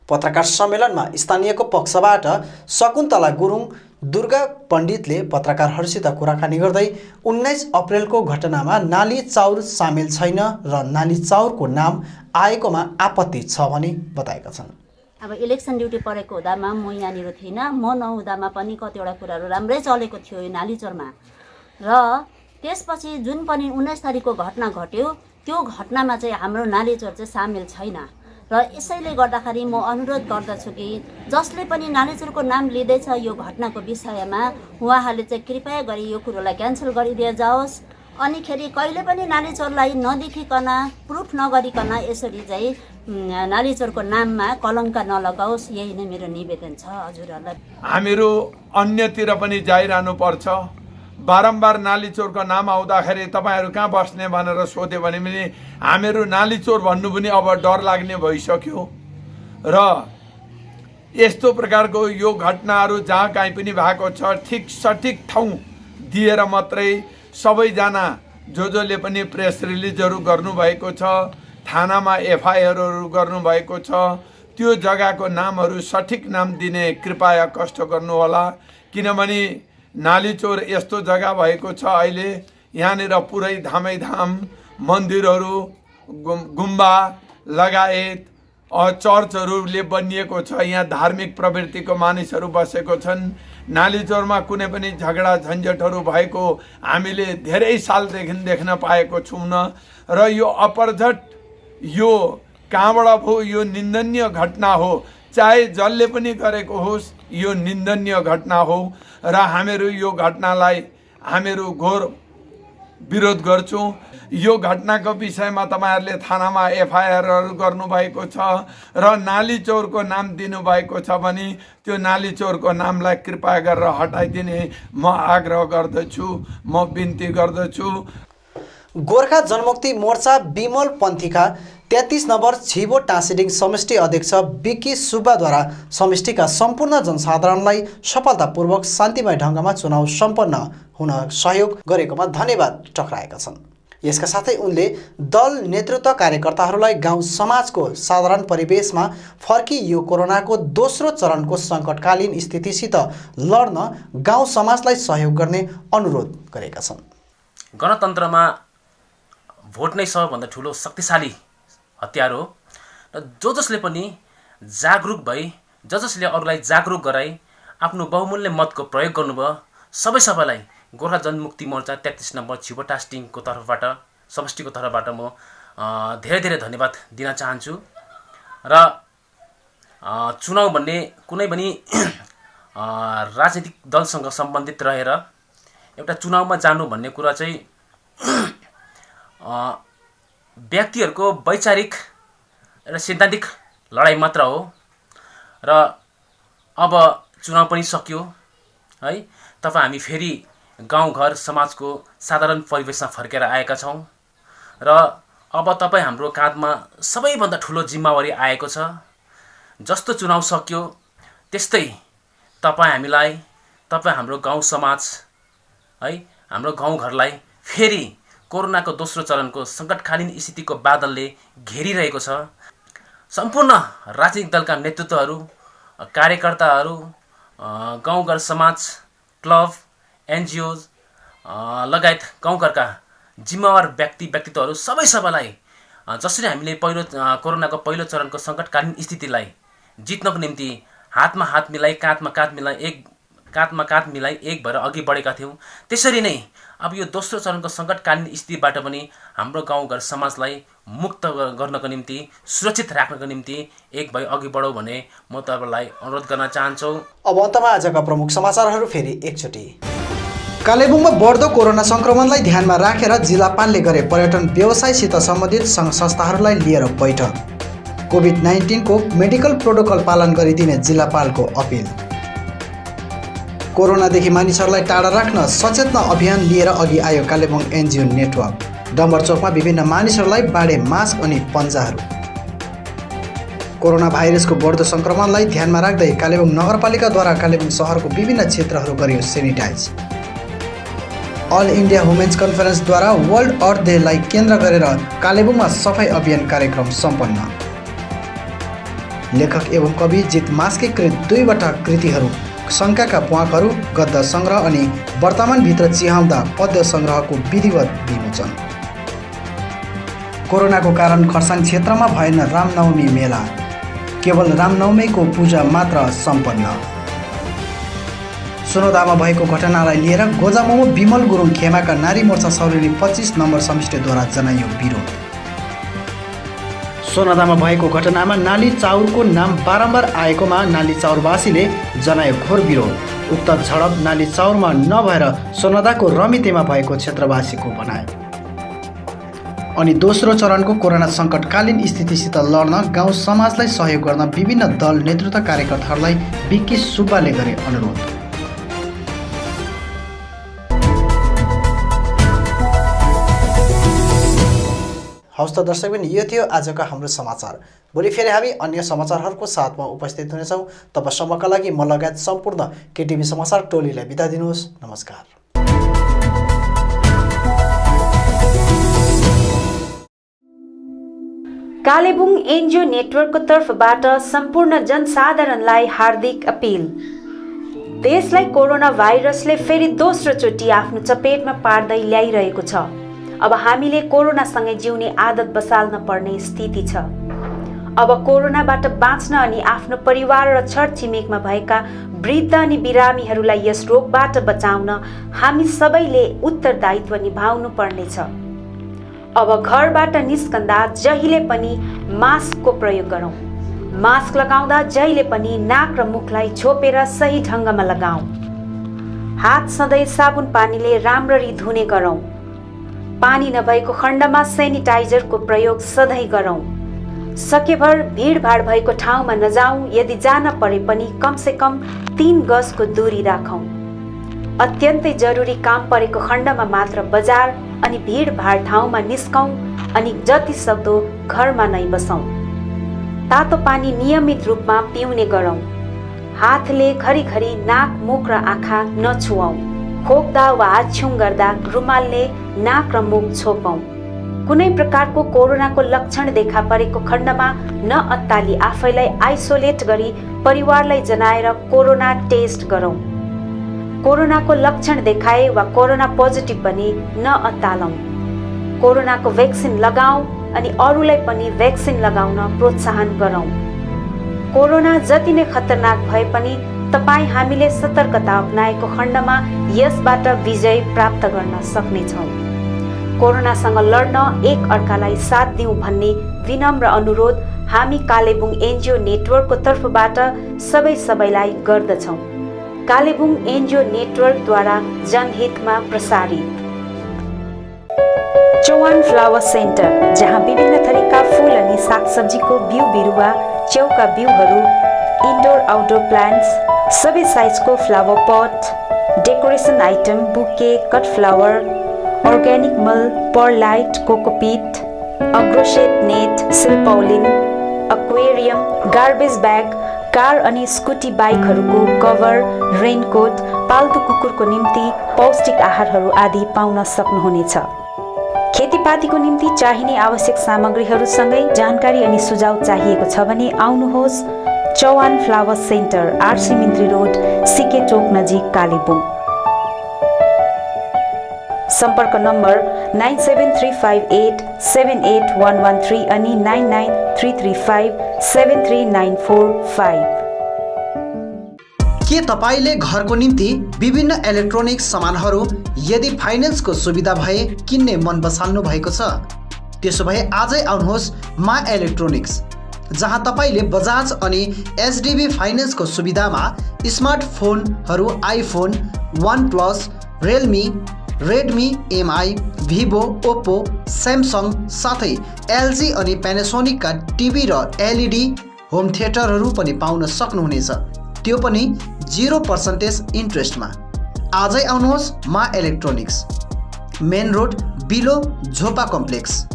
पत्रकार सम्मेलनमा स्थानीयको पक्षबाट शकुन्तला गुरुङ, दुर्गा पण्डितले पत्रकारहरूसित कुराकानी गर्दै 19 अप्रेलको घटनामा नाली चौर सामेल छैन र नाली चौरको नाम आएकोमा आपत्ति छ भनी बताएका छन्।
अब इलेक्सन ड्युटी परेको हुँदामा म यहाँनिर थिइनँ, म नहुँदामा पनि कतिवटा कुराहरू राम्रै चलेको थियो यो नालीचौरमा। र त्यसपछि जुन पनि 19 तारिकको घटना घट्यो, त्यो घटनामा चाहिँ हाम्रो नालीचौर चाहिँ सामेल छैन र यसैले गर्दाखेरि म अनुरोध गर्दछु कि जसले पनि नालीचौरको नाम लिँदैछ यो घटनाको विषयमा उहाँहरूले चाहिँ कृपया गरी यो कुरोलाई क्यान्सल गरिदिए जाओस्। अनिखेरि कहिले पनि नालीचौरलाई नदेखिकन प्रुफ नगरिकन यसरी चाहिँ नालीचौरको नाममा कलङ्क नलगाओस्, यही नै मेरो निवेदन छ हजुरहरूलाई।
हामीहरू अन्यतिर पनि जाइरहनु पर्छ। बारम्बार नालीचौरको नाम आउँदाखेरि तपाईँहरू कहाँ बस्ने भनेर सोध्यो भने पनि हामीहरू नालीचौर भन्नु पनि अब डर लाग्ने भइसक्यो। र यस्तो प्रकारको यो घटनाहरू जहाँ कहीँ पनि भएको छ ठिक सठिक ठाउँ दिएर मात्रै सबैजना जसले पनि प्रेस रिलिजहरू गर्नुभएको छ, थानामा एफआइआरहरू गर्नुभएको छ, त्यो जग्गाको नामहरू सठिक नाम दिने कृपया कष्ट गर्नुहोला। किनभने नालीचौर यस्तो जग्गा भएको छ अहिले यहाँनिर पुरै धामैधाम मन्दिरहरू, गुम्बा लगायत चर्चहरूले बनिएको छ। यहाँ धार्मिक प्रवृत्तिको मानिसहरू बसेको छन्। नालीचौरमा कुनै पनि झगडा झन्झटहरू भएको हामीले धेरै सालदेखि देख्न पाएको छौँ र यो अपरझट यो कहाँबाट भयो, यो निन्दनीय घटना हो। चाहे जसले पनि गरेको होस्, यो निन्दनीय घटना हो र हामीहरू यो घटनालाई हामीहरू घोर विरोध गर्छौँ। यो घटनाको विषयमा तपाईँहरूले थानामा एफआइआरहरू गर्नुभएको छ र नाली चौरको नाम दिनुभएको छ भने त्यो नाली चौरको नामलाई कृपया गरेर हटाइदिने म आग्रह गर्दछु, म बिन्ती गर्दछु।
गोर्खा जनमुक्ति मोर्चा बिमल पन्थीका 33 नम्बर छिबो टाँसिडिङ समष्टि अध्यक्ष बिक्की सुब्बाद्वारा समष्टिका सम्पूर्ण जनसाधारणलाई सफलतापूर्वक शान्तिमय ढङ्गमा चुनाव सम्पन्न हुन सहयोग गरेकोमा धन्यवाद टक्राएका छन्। यसका साथै उनले दल नेतृत्व कार्यकर्ताहरूलाई गाउँ समाजको साधारण परिवेशमा फर्की यो कोरोनाको दोस्रो चरणको सङ्कटकालीन स्थितिसित लड्न गाउँ समाजलाई सहयोग गर्ने अनुरोध गरेका छन्।
गणतन्त्रमा भोट नै सबभन्दा ठुलो शक्तिशाली हतियार हो र जसले पनि जागरुक भई जसले अरूलाई जागरुक गराई आफ्नो बहुमूल्य मतको प्रयोग गर्नुभयो सबैलाई गोर्खा जनमुक्ति मोर्चा 33 नम्बर छिबो टाँसिडिङको तर्फबाट समष्टिको तर्फबाट म धेरै धेरै धन्यवाद दिन चाहन्छु। र चुनाव भन्ने कुनै पनि राजनीतिक दलसँग सम्बन्धित रहेर एउटा चुनावमा जानु भन्ने कुरा चाहिँ व्यक्तिहरूको वैचारिक एउटा सैद्धान्तिक लडाइँ मात्र हो र अब चुनाव पनि सक्यो है। तपाईँ हामी फेरि गाउँघर समाजको साधारण परिवेशमा फर्केर आएका छौँ र अब तपाईँ हाम्रो काँधमा सबैभन्दा ठुलो जिम्मेवारी आएको छ। जस्तो चुनाव सक्यो त्यस्तै तपाईँ हामीलाई, तपाईँ हाम्रो गाउँ समाज है, हाम्रो गाउँघरलाई फेरि कोरोनाको दोस्रो चरणको सङ्कटकालीन स्थितिको बादलले घेरिरहेको छ। सम्पूर्ण राजनीतिक दलका नेतृत्वहरू, कार्यकर्ताहरू, गाउँघर समाज, क्लब, एनजिओज लगायत गाउँघरका जिम्मेवार व्यक्तित्वहरू सबैलाई जसरी हामीले कोरोनाको पहिलो चरणको सङ्कटकालीन स्थितिलाई जित्नको निम्ति हातमा हात मिलाई काँधमा काँध मिलाई एक भएर अघि बढेका थियौँ, त्यसरी नै अब यो दोस्रो चरणको सङ्कटकालीन स्थितिबाट पनि हाम्रो गाउँघर समाजलाई मुक्त गर्नको निम्ति, सुरक्षित राख्नको निम्ति एक भई अघि बढौँ भने म तपाईँलाई अनुरोध गर्न चाहन्छु।
अब अन्तमा आजका प्रमुख समाचारहरू फेरि एकचोटि। कालेबुङमा बढ्दो कोरोना सङ्क्रमणलाई ध्यानमा राखेर जिल्लापालले गरे पर्यटन व्यवसायसित सम्बन्धित सङ्घ संस्थाहरूलाई लिएर बैठक। कोभिड-19 को मेडिकल प्रोटोकल पालन गरिदिने जिल्लापालको अपिल। कोरोनादेखि मानिसहरूलाई टाढा राख्न सचेतना अभियान लिएर अघि आयो कालेबुङ एनजिओ नेटवर्क। डम्बर चौकमा विभिन्न मानिसहरूलाई बाँडे मास्क अनि पन्जाहरू। कोरोना भाइरसको बढ्दो सङ्क्रमणलाई ध्यानमा राख्दै कालेबुङ नगरपालिकाद्वारा कालेबुङ सहरको विभिन्न क्षेत्रहरू गरियो सेनिटाइज। अल इन्डिया वुमेन्स कन्फरेन्सद्वारा वर्ल्ड अर्थ डेलाई केन्द्र गरेर कालेबुङमा सफाई अभियान कार्यक्रम सम्पन्न। लेखक एवं कवि जित मास्केकृत 2वटा कृतिहरू शङ्काका प्वाकहरू, गद्य सङ्ग्रह अनि वर्तमानभित्र चिहाउँदा पद्य सङ्ग्रहको विधिवत विमोचन। कोरोनाको कारण खरसाङ क्षेत्रमा भएन रामनवमी मेला, केवल रामनवमीको पूजा मात्र सम्पन्न। सोनदामा भएको घटनालाई लिएर गोजामोमो बिमल गुरुङ खेमाका नारी मोर्चा सौरेनी 25 नम्बर समष्टिद्वारा जनाइयो विरोध। सोनदामा भएको घटनामा नाली चाउरको नाम बारम्बार आएकोमा नाली चाउरवासीले जनायो घोर विरोध। उक्त झडप नाली चाउरमा नभएर सोनदाको रमितेमा भएको क्षेत्रवासीको भनाइ। अनि दोस्रो चरणको कोरोना सङ्कटकालीन स्थितिसित लड्न गाउँ समाजलाई सहयोग गर्न विभिन्न दल नेतृत्व कार्यकर्ताहरूलाई बिक्की सुब्बाले गरे अनुरोध। हवस् त दर्शकबिन, यो थियो आजका हाम्रो समाचार। भोलि फेरि हामी अन्य समाचारहरूको साथमा उपस्थित हुनेछौँ। तबसम्मका लागि म लगायत सम्पूर्ण केटिभी समाचार टोलीलाई बिदा दिनुहोस्। नमस्कार।
कालेबुङ एनजिओ नेटवर्कको तर्फबाट सम्पूर्ण जनसाधारणलाई हार्दिक अपिल। देशलाई कोरोना भाइरसले फेरि दोस्रो चोटि आफ्नो चपेटमा पार्दै ल्याइरहेको छ। अब हामीले कोरोनासँगै जिउने आदत बसाल्न पर्ने स्थिति छ। अब कोरोनाबाट बाँच्न अनि आफ्नो परिवार र छरछिमेकमा भएका वृद्ध अनि बिरामीहरूलाई यस रोगबाट बचाउन हामी सबैले उत्तरदायित्व निभाउनु पर्नेछ। अब घरबाट निस्कँदा जहिले पनि मास्कको प्रयोग गरौँ। मास्क लगाउँदा जहिले पनि नाक र मुखलाई छोपेर सही ढङ्गमा लगाऊ। हात सधैँ साबुन पानीले राम्ररी धुने गरौँ। पानी नभएको खण्डमा सेनिटाइजरको प्रयोग सधैँ गरौँ। सकेभर भिडभाड भएको ठाउँमा नजाऊ। यदि जान परे पनि कमसेकम 3 गजको दूरी राखौँ। अत्यन्तै जरुरी काम परेको खण्डमा मात्र बजार अनि भिडभाड ठाउँमा निस्कौँ अनि जति सक्दो घरमा नै बसौँ। तातो पानी नियमित रूपमा पिउने गरौँ। हातले घरिघरि नाक, मुख र आँखा नछुवाऊ। खोक्दा वा हाछ्युङ गर्दा रुमालले नाक र मुख छोपौँ। कुनै प्रकारको कोरोनाको लक्षण देखा परेको खण्डमा नअत्ताली आफैलाई आइसोलेट गरी परिवारलाई जनाएर कोरोना टेस्ट गरौँ। कोरोनाको लक्षण देखाए वा कोरोना पोजिटिभ बने नअत्तालौँ। कोरोनाको भ्याक्सिन लगाऊ अनि अरूलाई पनि भ्याक्सिन लगाउन प्रोत्साहन गरौँ। कोरोना जति नै खतरनाक भए पनि तपाईँ हामीले सतर्कता अपनाएको खण्डमा यसबाट विजय प्राप्त गर्न सक्नेछौँ। कोरोनासँग लड्न एक अर्कालाई साथ दिउँ भन्ने विनम्र अनुरोध हामी कालेबुङ एनजिओ नेटवर्कको तर्फबाट सबैलाई गर्दछौँ। कालेबुङ एनजिओ नेटवर्कद्वारा जनहितमा प्रसारित। चौहान फ्लावर सेन्टर, जहाँ विभिन्न थरीका फूल अनि सागसब्जीको बिउ बिरुवा, च्याउका बिउहरू, इन्डोर आउटडोर प्लान्ट्स, सबै साइजको flower pot, decoration item, bouquet, cut flower, organic मल, perlite, cocopeat, agroset net, silpaulin, aquarium, garbage bag, car अनि स्कुटी बाइकहरूको कभर, रेनकोट, पाल्तु कुकुरको निम्ति पौष्टिक आहारहरू आदि पाउन सक्नुहुनेछ। खेतीपातीको निम्ति चाहिने आवश्यक सामग्रीहरूसँगै जानकारी अनि सुझाव चाहिएको छ भने आउनुहोस् Chauhan flower centre, RC Mintri road, SK चोक नजिक, कालेबुङ। सम्पर्क नम्बर 9735878113 अनि 9933573945।
के तपाईले घरको निम्ति विभिन्न इलेक्ट्रोनिक्स सामानहरू यदि फाइनेन्सको सुविधा भए किन्ने मन बसाल्नु भएको छ? त्यसो भए आजै आउनुहोस् मा इलेक्ट्रोनिक्स, जहाँ तपाईले बजाज अनि एचडीबी फाइनेन्सको सुविधामा स्मार्टफोनहरू iPhone, OnePlus, Realme, Redmi, MI, Vivo, Oppo, Samsung साथै एलजी अनि प्यानासोनिकका टिभी र एलइडी होम थिएटरहरू पनि पाउन सक्नुहुनेछ, त्यो पनि 0% इन्ट्रेस्टमा। आजै आउनुहोस् मा इलेक्ट्रोनिक्स, मेन रोड, बिलो, झोपा कम्प्लेक्स।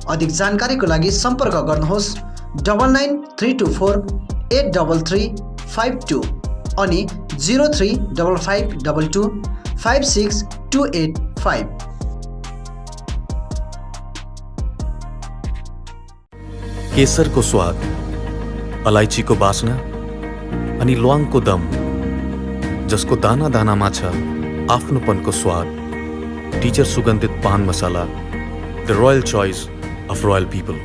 अधिक जानकारीको लागि सम्पर्क गर्नुहोस् 9934833552 अनि 035522562885।
केसरको स्वाद, अलैँचीको बास्ना अनि ल्वाङको दम, जसको दाना दानामा छ आफ्नोपनको स्वाद। टिचर सुगन्धित paan masala, the royal choice of royal people.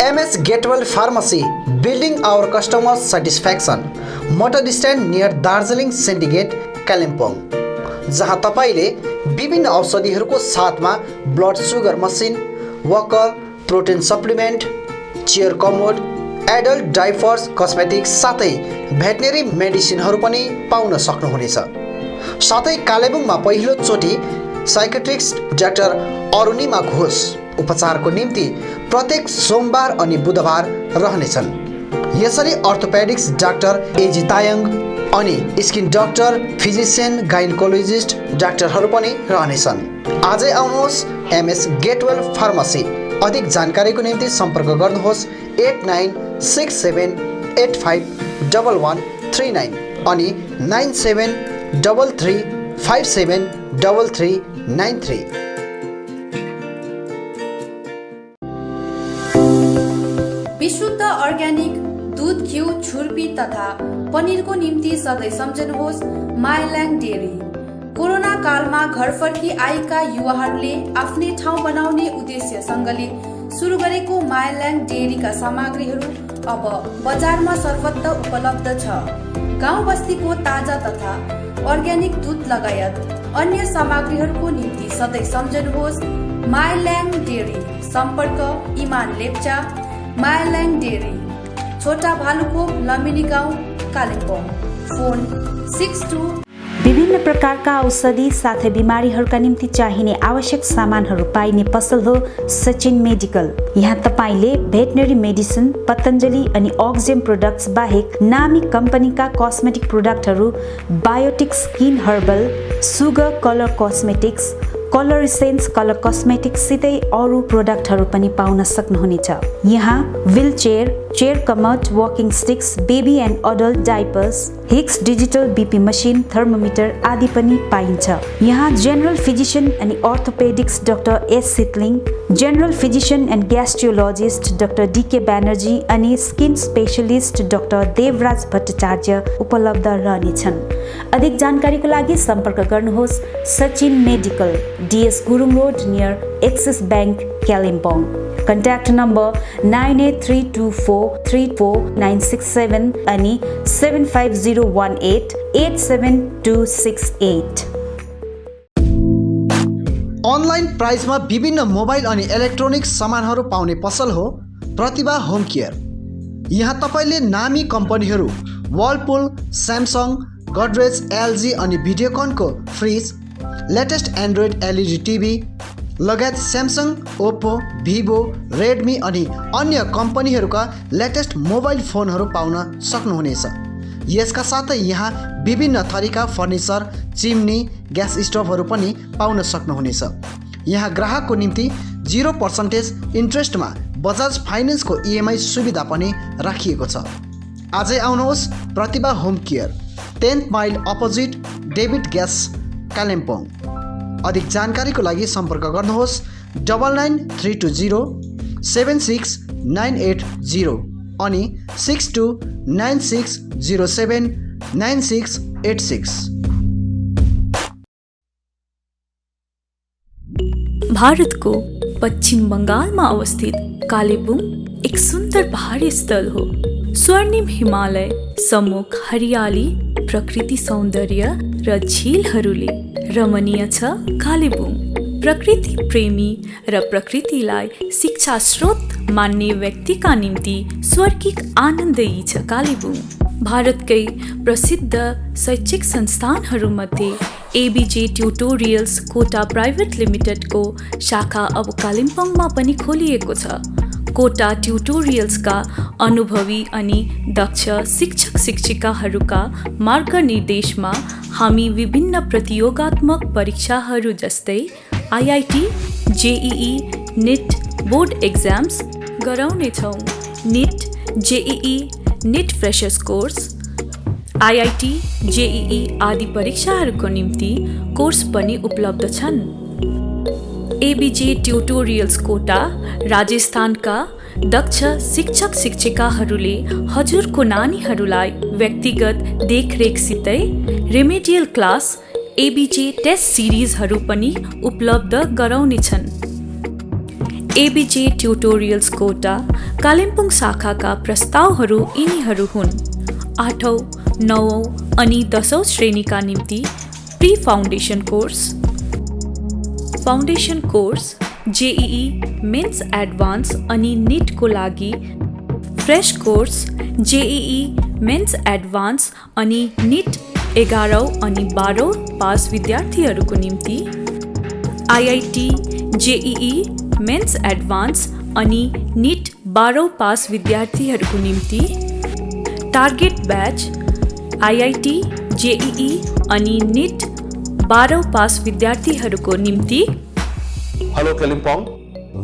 MS Gatewell Pharmacy, building our customers' satisfaction. Motor stand near Darjeeling syndicate, Kalimpong, जहाँ तपाईले विभिन्न औषधिहरूको साथमा blood sugar machine, walker, protein supplement, chair commode, adult diapers, cosmetics साथै भेटनेरी मेडिसिनहरू पनि पाउन सक्नुहुनेछ। साथै कालेबुङमा पहिलो चोटि साइकेट्रिस्ट डाक्टर अरुणिमा घोष उपचारको निम्ति प्रत्येक सोमबार अनि बुधबार रहनेछन्। यसरी अर्थोपेडिक्स डाक्टर एजी तायङ अनि स्किन डाक्टर, फिजिसियन, गाइनकोलोजिस्ट डाक्टरहरू पनि रहनेछन्। आजै आउनुहोस् MS गेटवेल फार्मेसी। अधिक जानकारीको निम्ति सम्पर्क गर्नुहोस् 8967851139 अनि 9733573393।
विशुद्ध अर्ग्यानिक दूध, घिउ, छुर्पी तथा पनिरको निम्ति सधैँ सम्झनुहोस् मायाल्याङ डेयरी। कोरोना कालमा घर फर्की आएका युवाहरूले आफ्नै ठाउँ बनाउने उद्देश्यसँगले सुरु गरेको मायाल्याङ डेयरीका सामग्रीहरू अब बजारमा सर्वत्र उपलब्ध छ। गाउँ बस्तीको ताजा तथा अर्ग्यानिक दूध लगायत अन्य सामग्रीहरूको निम्ति सधैँ सम्झनुहोस् माइल्याङ डेरी, सम्पर्क इमान लेप्चा, माइल्याङ डेरी, छोटा भालुखोप, लमिनी गाउँ, कालिम्पोङ। फोन 62।
विभिन्न प्रकारका औषधि साथै बिमारीहरूका निम्ति चाहिने आवश्यक सामानहरू पाइने पसल हो सचिन मेडिकल। यहाँ तपाईले भेटनरी मेडिसिन, पतञ्जलि अनि अक्जेम प्रोडक्ट्स बाहेक नामी कम्पनीका कस्मेटिक प्रोडक्टहरू, Biotique skin herbal, sugar colour cosmetics, colour essence colour cosmetics सितै अरू प्रोडक्टहरू पनि पाउन सक्नुहुनेछ। यहाँ wheelchair, chair commode, walking sticks, baby and adult diapers, Hicks digital BP machine, thermometer आदि पनि पाइन्छ। यहाँ जेनरल फिजिशियन अनि orthopaedics doctor S Sitling, general physician and gastrologist doctor DK Banerjee अनि skin specialist doctor Devraj Bhattacharya उपलब्ध रहनेछन्। अधिक जानकारीको लागि सम्पर्क गर्नुहोस् Sachin medical, DS Gurung road near axis bank, Kalimpong. Contact number 9832434967 अनि 75018-87268।
अनलाइन प्राइसमा विभिन्न मोबाइल अनि इलेक्ट्रोनिक्स सामानहरू पाउने पसल हो प्रतिभा होम केयर। यहाँ तपाईँले नामी कम्पनीहरू वर्लपुल, स्यामसङ, गडरेज, एलजी अनि भिडियोकनको fridge, latest Android LED TV लगायत स्यामसङ, ओप्पो, भिभो, रेडमी अनि अन्य कम्पनीहरूका लेटेस्ट मोबाइल फोनहरू पाउन सक्नुहुनेछ। यसका साथै यहाँ विभिन्न थरीका फर्निचर, चिम्नी, ग्यास स्टोभहरू पनि पाउन सक्नुहुनेछ। यहाँ ग्राहकको निम्ति 0% इन्ट्रेस्टमा बजाज फाइनेन्सको EMI सुविधा पनि राखिएको छ। आजै आउनुहोस् Pratibha home care, 10th mile opposite David gas, Kalimpong. अधिक जानकारीको लागि सम्पर्क गर्नुहोस् 9932076980 अनि 6296079686।
भारतको पश्चिम बङ्गालमा अवस्थित कालेबुङ एक सुन्दर पहाडी स्थल हो। स्वर्णिम हिमालय, सम्मुख हरियाली, प्रकृति सौन्दर्य र झिलहरूले रमणीय छ कालेबुङ। प्रकृति प्रेमी र प्रकृतिलाई शिक्षा स्रोत मान्ने व्यक्तिका निम्ति स्वर्गिक आनन्दयी छ कालेबुङ। भारतकै प्रसिद्ध शैक्षिक संस्थानहरूमध्ये ABJ ट्युटोरियल्स कोटा प्राइभेट लिमिटेडको शाखा अब कालिम्पोङमा पनि खोलिएको छ। कोटा ट्युटोरियल्सका अनुभवी अनि दक्ष शिक्षक शिक्षिकाहरूका मार्गनिर्देशमा हामी विभिन्न प्रतियोगात्मक परीक्षाहरू जस्तै IIT, JEE, NET board exams गराउनेछौँ। NET, JEE, NET freshers course, IIT, JEE आदि परीक्षाहरूको निम्ति कोर्स पनि उपलब्ध छन्। ABJ ट्युटोरियल्स कोटा राजस्थानका दक्ष शिक्षक शिक्षिकाहरूले हजुरको नानीहरूलाई व्यक्तिगत देखरेखसितै रेमेडियल क्लास, ABJ टेस्ट सिरिजहरू पनि उपलब्ध गराउनेछन्। ABJ ट्युटोरियल्स कोटा कालिम्पोङ शाखाका प्रस्तावहरू यिनीहरू हुन्: 8औं, 9औं अनि 10औं श्रेणीका निम्ति pre foundation course, foundation course, JEE mains advance अनि NET को लागि fresh course, JEE mains advance अनि NET 11औं अनि 12औं पास विद्यार्थीहरूको निम्ति, IIT, JEE मेन्स एडभान्स अनि NET 12औं पास विद्यार्थीहरूको निम्ति, टार्गेट ब्याच, IIT, JEE अनि NET 12औं पास विद्यार्थीहरूको निम्ति।
Hello Kalimpong,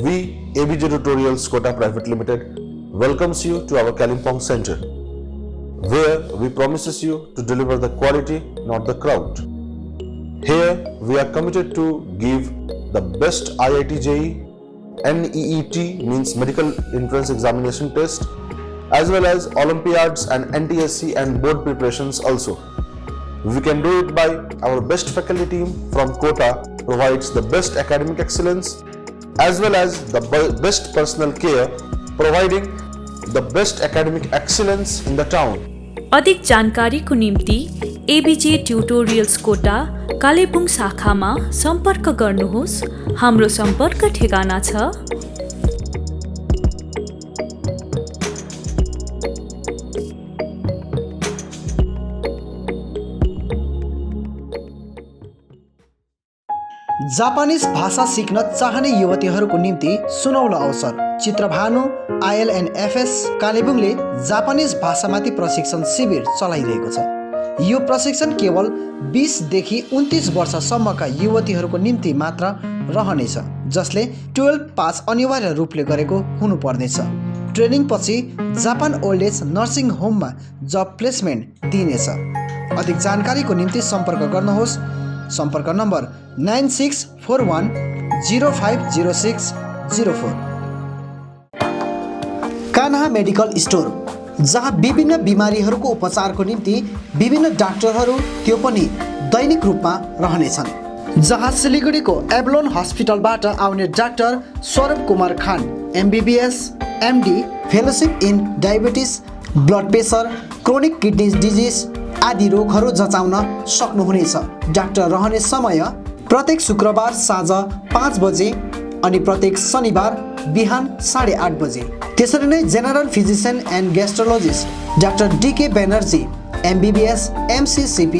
we ABJ Tutorials Kota Private Limited welcomes you to our Kalimpong Center, where we promises you to deliver the quality, not the crowd. Here we are committed to give the best IIT JEE, NEET means Medical Entrance Examination Test, as well as Olympiads and NTSC and board preparations also. We can do it by our best faculty team from Kota provides the best academic excellence as well as the best personal care, providing the best academic excellence in the town.
अधिक जानकारीको निम्ति एबिजे tutorials कोटा कालेबुङ शाखामा सम्पर्क गर्नुहोस्। हाम्रो सम्पर्क ठेगाना छ
जापानिज भाषा सिक्न चाहने युवतीहरूको निम्ति सुनौलो अवसर। चित्रभानु ILNFS कालेबुङले जापानिज भाषामाथि प्रशिक्षण शिविर चलाइरहेको छ। यो प्रशिक्षण केवल 20 देखि 29 वर्षसम्मका युवतीहरूको निम्ति मात्र रहनेछ, जसले 12 पास अनिवार्य रूपले गरेको हुनुपर्नेछ। ट्रेनिङ पछि जापान ओल्ड एज नर्सिङ होममा जब प्लेसमेन्ट दिइनेछ। अधिक जानकारीको निम्ति सम्पर्क गर्नुहोस्। सम्पर्क नम्बर 9641 050604। कान्हा मेडिकल स्टोर, जहाँ विभिन्न बिमारीहरूको उपचारको निम्ति विभिन्न डाक्टरहरू त्यो पनि दैनिक रूपमा रहनेछन्। जहाँ सिलिगुडीको एभलोन हस्पिटलबाट आउने doctor Saurabh Kumar Khan MBBS MD, fellowship in diabetes, blood pressure, chronic kidney disease आदि रोगहरू जचाउन सक्नुहुनेछ। डाक्टर रहने समय प्रत्येक शुक्रबार साँझ 5 बजे अनि प्रत्येक शनिबार बिहान 8:30 बजे। त्यसरी नै general physician and gastrologist doctor DK Banerjee MBBS MCCP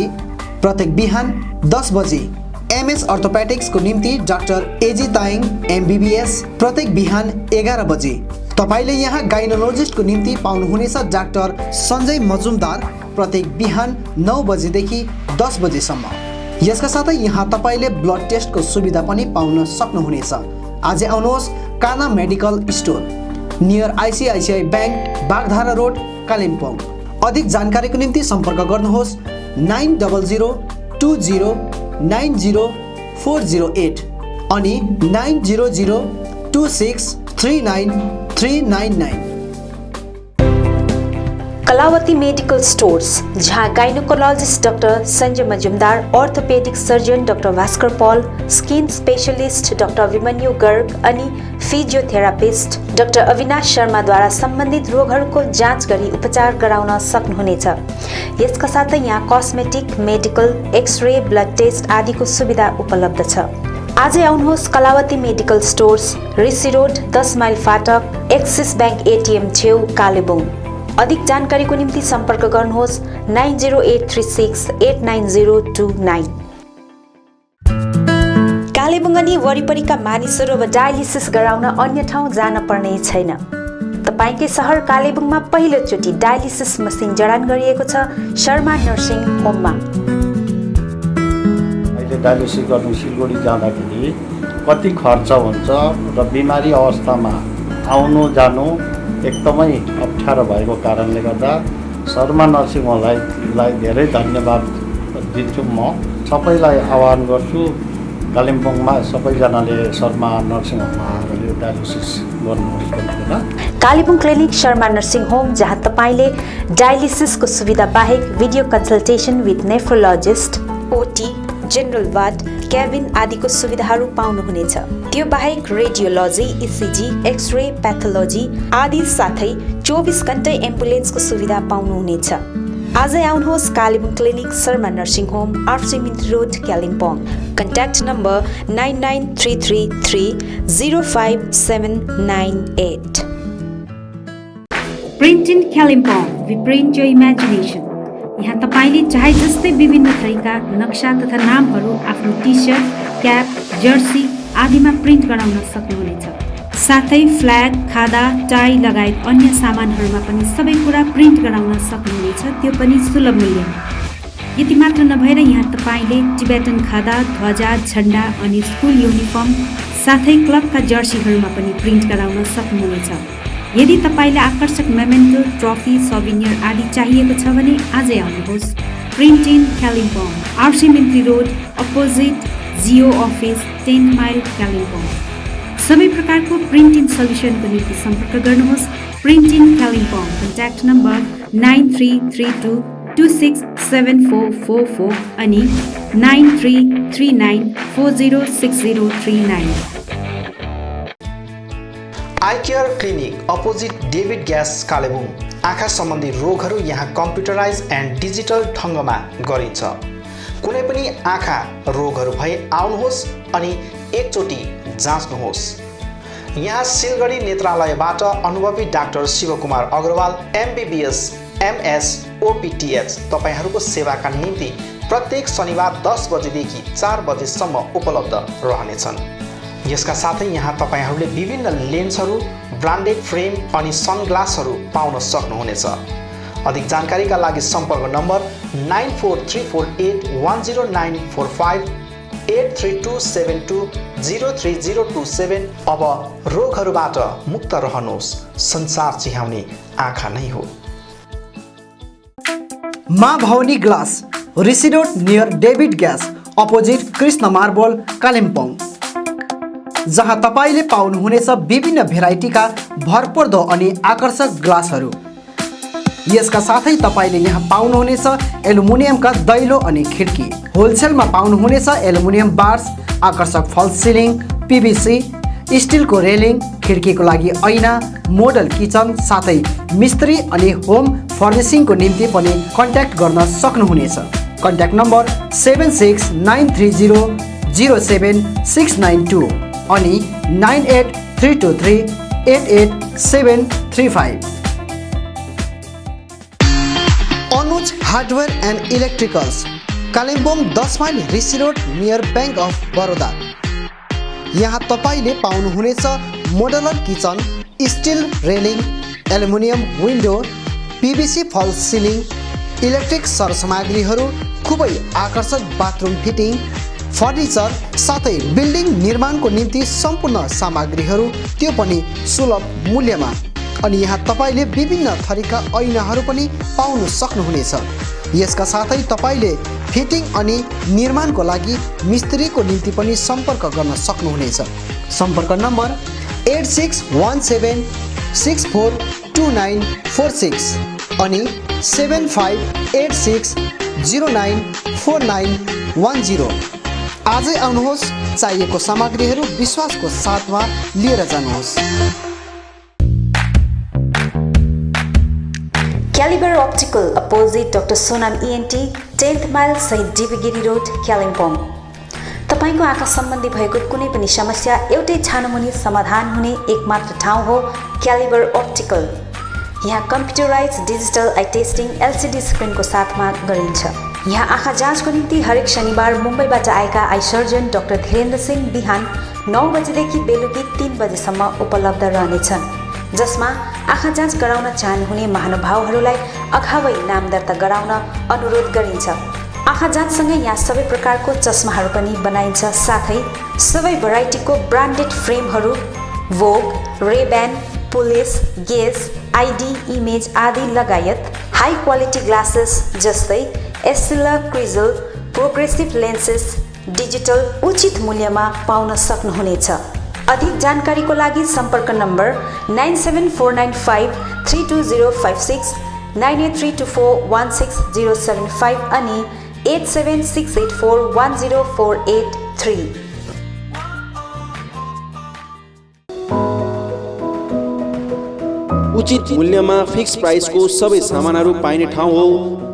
प्रत्येक बिहान 10 बजे। MS अर्थोपेटिक्सको निम्ति डाक्टर AG ताइङ MBBS प्रत्येक बिहान 11 बजे। तपाईले यहाँ गाइनोलोजिस्टको निम्ति पाउनुहुनेछ डाक्टर सञ्जय मजुमदार प्रत्येक बिहान 9 बजेदेखि 10 बजेसम्म। यसका साथै यहाँ तपाईले ब्लड टेस्टको सुविधा पनि पाउन सक्नुहुनेछ। आज आउनुहोस् Kanha medical store, near ICICI bank, Bagdhara road, Kalimpong. अधिक जानकारीको निम्ति सम्पर्क गर्नुहोस् 900 20 90 408 अनि 900 26 39 399।
कलावती मेडिकल स्टोर्स, जहाँ gynaecologist doctor Sanjay Majumdar, orthopaedic surgeon doctor Bhaskar Paul, skin specialist doctor Abhimanyu Garg अनि फिजियोथेरापिस्ट डाक्टर अविनाश शर्माद्वारा सम्बन्धित रोगहरूको जाँच गरी उपचार गराउन सक्नुहुनेछ। यसका साथै यहाँ cosmetic, medical, x ray, blood test आदिको सुविधा उपलब्ध छ। आजै आउनुहोस् Kalawati medical stores, Rishi road, 10 mile फाटक, एक्सिस ब्याङ्क ATM छेउ, कालेबुङ। अधिक जानकारीको निम्ति सम्पर्क गर्नुहोस् 90836 89029। कालेबुङ अनि वरिपरिका मानिसहरू अब डायलिसिस गराउन अन्य ठाउँ जान पर्ने छैन। तपाईकै सहर कालेबुङमा पहिलोचोटि डायलिसिस मसिन जडान गरिएको छ शर्मा नर्सिङ होममा।
अहिले डायलिसिस गर्नु सिलगढी जाँदाखेरि कति खर्च हुन्छ र बिमारी अवस्थामा आउनु जानु एकदमै अप्ठ्यारो भएको कारणले गर्दा शर्मा नर्सिङ होमलाई धेरै धन्यवाद दिन्छु। म सबैलाई आह्वान गर्छु कालिम्पोङमा सबैजनाले शर्मा नर्सिङ होममा आएर यो डायलिसिस गर्नुहोस् भनेर।
Kalimpong clinic Sharma nursing home, जहाँ तपाईले डायलिसिसको सुविधा बाहेक video consultation with nephrologist, OT, general ward, cabin आदिको सुविधाहरू पाउनुहुनेछ। त्यो बाहेक रेडियोलोजी, ECG, एक्सरे, प्याथोलोजी आदि साथै 24 घण्टै एम्बुलेन्सको सुविधा पाउनुहुनेछ। आजै आउनुहोस् Kalebung clinic Sharma nursing home, RC road, Kalimpong. Contact number 99333 05798। Print in Kalimpong, we print your imagination. यहाँ तपाईले चाहे जस्तै विभिन्न थरीका नक्सा तथा नामहरू आफ्नो टी-सर्ट, क्याप, जर्सी आदिमा प्रिन्ट गराउन सक्नुहुनेछ। साथै फ्ल्याग, खादा, टाई लगायत अन्य सामानहरूमा पनि सबै कुरा प्रिन्ट गराउन सक्नुहुनेछ, त्यो पनि सुलभ मूल्यमा। यति मात्र नभएर यहाँ तपाईले टिबेटन खादा, ध्वजा, झण्डा अनि स्कुल युनिफर्म साथै क्लबका जर्सीहरूमा पनि प्रिन्ट गराउन सक्नुहुनेछ। यदि तपाईले आकर्षक मेमेन्टो, ट्रफी, सौभिनियर आदि चाहिएको छ भने आजै आउनुहोस् print in Kalimpong, RC road, opposite Jio office, 10 mile, Kalimpong. सबै प्रकारको प्रिन्ट इन सल्युसनको निम्ति सम्पर्क गर्नुहोस् print in Kalimpong. Contact number 9332 267444 अनि 9339 406039।
I care clinic, opposite David gas, Kalimpong. आँखा सम्बन्धी रोगहरू यहाँ कम्प्युटराइज एन्ड डिजिटल ढङ्गमा गरिन्छ। कुनै पनि आँखा रोगहरू भए आउनुहोस् अनि एकचोटि जाँच्नुहोस्। यहाँ सिलगढी नेत्रालयबाट अनुभवी doctor Shivkumar Agarwal MBBS MS OPTH तपाईहरूको सेवाका निम्ति प्रत्येक शनिबार 10 बजेदेखि 4 बजेसम्म उपलब्ध रहनेछन्। यसका साथै यहाँ तपाईहरूले विभिन्न लेन्सहरू, ब्रान्डेड फ्रेम अनि सनग्लासहरू पाउन सक्नुहुनेछ। अधिक जानकारीका लागि सम्पर्क नम्बर 9434810945 8327203027। अब रोगहरूबाट मुक्त रहनुहोस्, संसार चिहाउने आँखा नै हो। Maa Bhavani glass, Rishi road near David gas opposite Krishna marble, Kalimpong, जहाँ तपाईले पाउनुहुनेछ विभिन्न भेराइटीका भरपर्दो अनि आकर्षक ग्लासहरू। यसका साथै तपाईले यहाँ पाउनुहुनेछ एल्युमिनियमका दैलो अनि खिड्की। होलसेलमा पाउनुहुनेछ एल्युमिनियम बार्स, आकर्षक फल्स सिलिङ, PVC, स्टिलको रेलिङ, खिड्कीको लागि ऐना, मोडल किचन साथै मिस्त्री अनि होम फर्निसिङको निम्ति पनि कन्ट्याक्ट गर्न सक्नुहुनेछ। कन्ट्याक्ट नम्बर 7693207692 अनि 9832388735। Anuj hardware and electricals, Kalimpong 10 mile Rishi road near bank of Baroda. यहाँ तपाईले पाउनुहुनेछ modular kitchen, steel railing, aluminium window, PVC false ceiling, electric सरसामग्रीहरू, खुबै आकर्षक बाथरुम फिटिङ, फर्निचर साथै बिल्डिङ निर्माणको निम्ति सम्पूर्ण सामग्रीहरू, त्यो पनि सुलभ मूल्यमा। अनि यहाँ तपाईले विभिन्न थरीका ऐनाहरू पनि पाउन सक्नुहुनेछ। यसका साथै तपाईले फिटिङ अनि निर्माणको लागि मिस्त्रीको निम्ति पनि सम्पर्क गर्न सक्नुहुनेछ। सम्पर्क नम्बर 8617642946 अनि 7586094910। आजै आउनुहोस्, चाहिएको सामग्रीहरू विश्वासको साथमा लिएर जानुहोस्।
Calibre optical opposite doctor Sonam ENT, 10th mile शहीद डिबीगिरी रोड, कालिम्पोङ। तपाईको आँखा सम्बन्धी भएको कुनै पनि समस्या एउटै छानोमुनि समाधान हुने एकमात्र ठाउँ हो क्यालिबर अप्टिकल। यहाँ computerise digital eye testing LCD स्क्रिनको साथमा गरिन्छ। यहाँ आँखा जाँचको निम्ति हरेक शनिबार मुम्बईबाट आएका eye surgeon doctor Dhirendra Singh बिहान 9 बजेदेखि बेलुकी 3 बजेसम्म उपलब्ध रहनेछन्, जसमा आँखा जाँच गराउन चाहनुहुने महानुभावहरूलाई अगावै नाम दर्ता गराउन अनुरोध गरिन्छ। आँखा जाँचसँगै यहाँ सबै प्रकारको चस्माहरू पनि बनाइन्छ, साथै सबै भेराइटीको ब्रान्डेड फ्रेमहरू, भोग, रेब्यान, पुलिस, गेज, ID, इमेज आदि लगायत हाई क्वालिटी ग्लासेस जस्तै एस्सिला, क्रिजल, प्रोग्रेसिभ लेन्सेस, डिजिटल उचित मूल्यमा पाउन सक्नुहुनेछ। अधिक जानकारीको लागि सम्पर्क नम्बर 9749532056, 9832416075 अनि 8768410483।
उचित मूल्यमा फिक्स प्राइसको सबै सामानहरू पाइने ठाउँ हो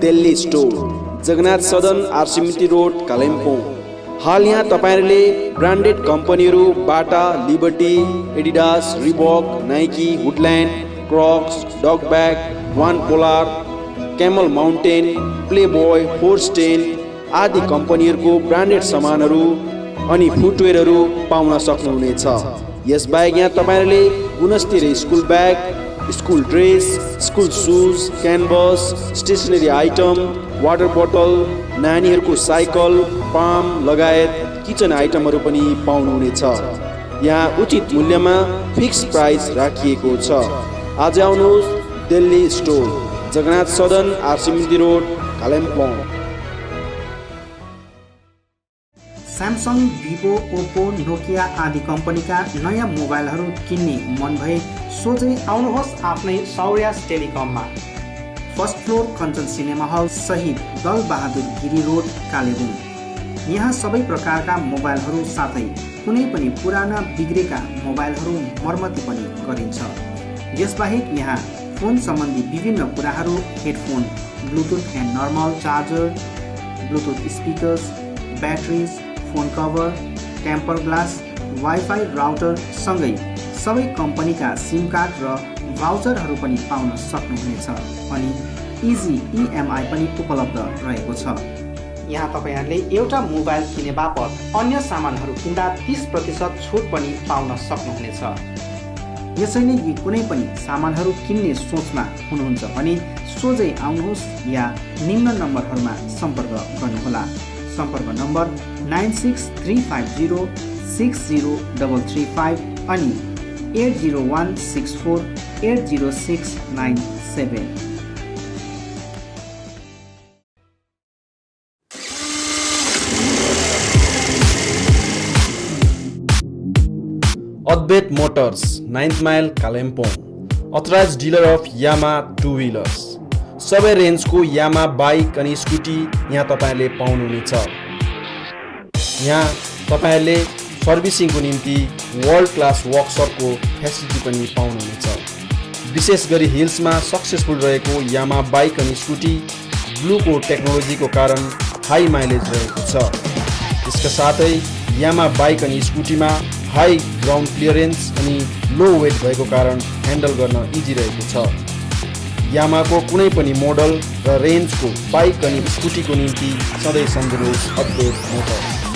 दिल्ली स्टोर, जगन्नाथ सदन, आरसीमिटी रोड, कालिम्पोङ। हाल यहाँ तपाईहरूले ब्रान्डेड कम्पनीहरू Bata, Liberty, Adidas, Reebok, Nike, Woodland, Crocs, Duckback, वान पोलार, क्यामल माउन्टेन, प्लेबोय, फोर्स्टेन आदि कम्पनीहरूको ब्रान्डेड सामानहरू अनि फुटवेयरहरू पाउन सक्नुहुनेछ। यसबाहेक यहाँ तपाईँहरूले गुणस्तरीय school bag, school dress, school shoes, canvas, stationery item, water बोतल, नानीहरूको साइकल, पाम लगायत किचन आइटमहरू पनि पाउनुहुनेछ। यहाँ उचित मूल्यमा फिक्स प्राइस राखिएको छ। आज आउनुहोस् दिल्ली स्टोर, जगन्नाथ सदन, आरसीमिटी road, Kalimpong.
Samsung, Vivo, Oppo, Nokia आदि कम्पनीका नयाँ मोबाइलहरू किन्ने मन भए सोझै आउनुहोस् आफ्नै सौर्यास टेलिकममा। First floor Kanchan cinema hall, Shahid Dal Bahadur Giri road, Kalimpong. यहाँ सबै प्रकारका मोबाइलहरू साथै कुनै पनि पुराना बिग्रेका मोबाइलहरू मर्मती पनि गरिन्छ। यसबाहेक यहाँ फोन सम्बन्धी विभिन्न कुराहरू headphone, Bluetooth and normal charger, Bluetooth speakers, batteries, phone cover, temper glass, wifi router सँगै सबै कम्पनीका सिम कार्ड र भाउचरहरू पनि पाउन सक्नुहुनेछ अनि इजी EMI पनि उपलब्ध रहेको छ। यहाँ तपाईहरूले एउटा मोबाइल किने बापत अन्य सामानहरू किन्दा 30% छुट पनि पाउन सक्नुहुनेछ। यसैले यी कुनै पनि सामानहरू किन्ने सोचमा हुनुहुन्छ भने सोझै आउनुहोस् या निम्न नम्बरहरूमा सम्पर्क गर्नुहोला। सम्पर्क नम्बर 9635060335 अनि 8016480697।
Advait Motors, 9th Mile, Kalimpong, authorized dealer of Yamaha two-wheelers. सबै रेन्जको यामा बाइक अनि स्कुटी यहाँ तपाईले पाउनुहुनेछ। यहाँ तपाईले सर्भिसिङको निम्ति वर्ल्ड क्लास वर्कसपको फेसिलिटी पनि पाउनुहुनेछ। विशेष गरी हिल्समा सक्सेसफुल रहेको यामा बाइक अनि स्कुटी ब्लूको टेक्नोलोजीको कारण हाई माइलेज रहेको छ। यसका साथै यामा बाइक अनि स्कुटीमा हाई ग्राउन्ड क्लियरेन्स अनि लो वेट भएको कारण ह्यान्डल गर्न इजी रहेको छ। यामाको कुनै पनि मोडल र रेन्जको बाइक अनि स्कुटीको निम्ति सधैँ सम्झनुहोस् अद्भुत मोटर्स।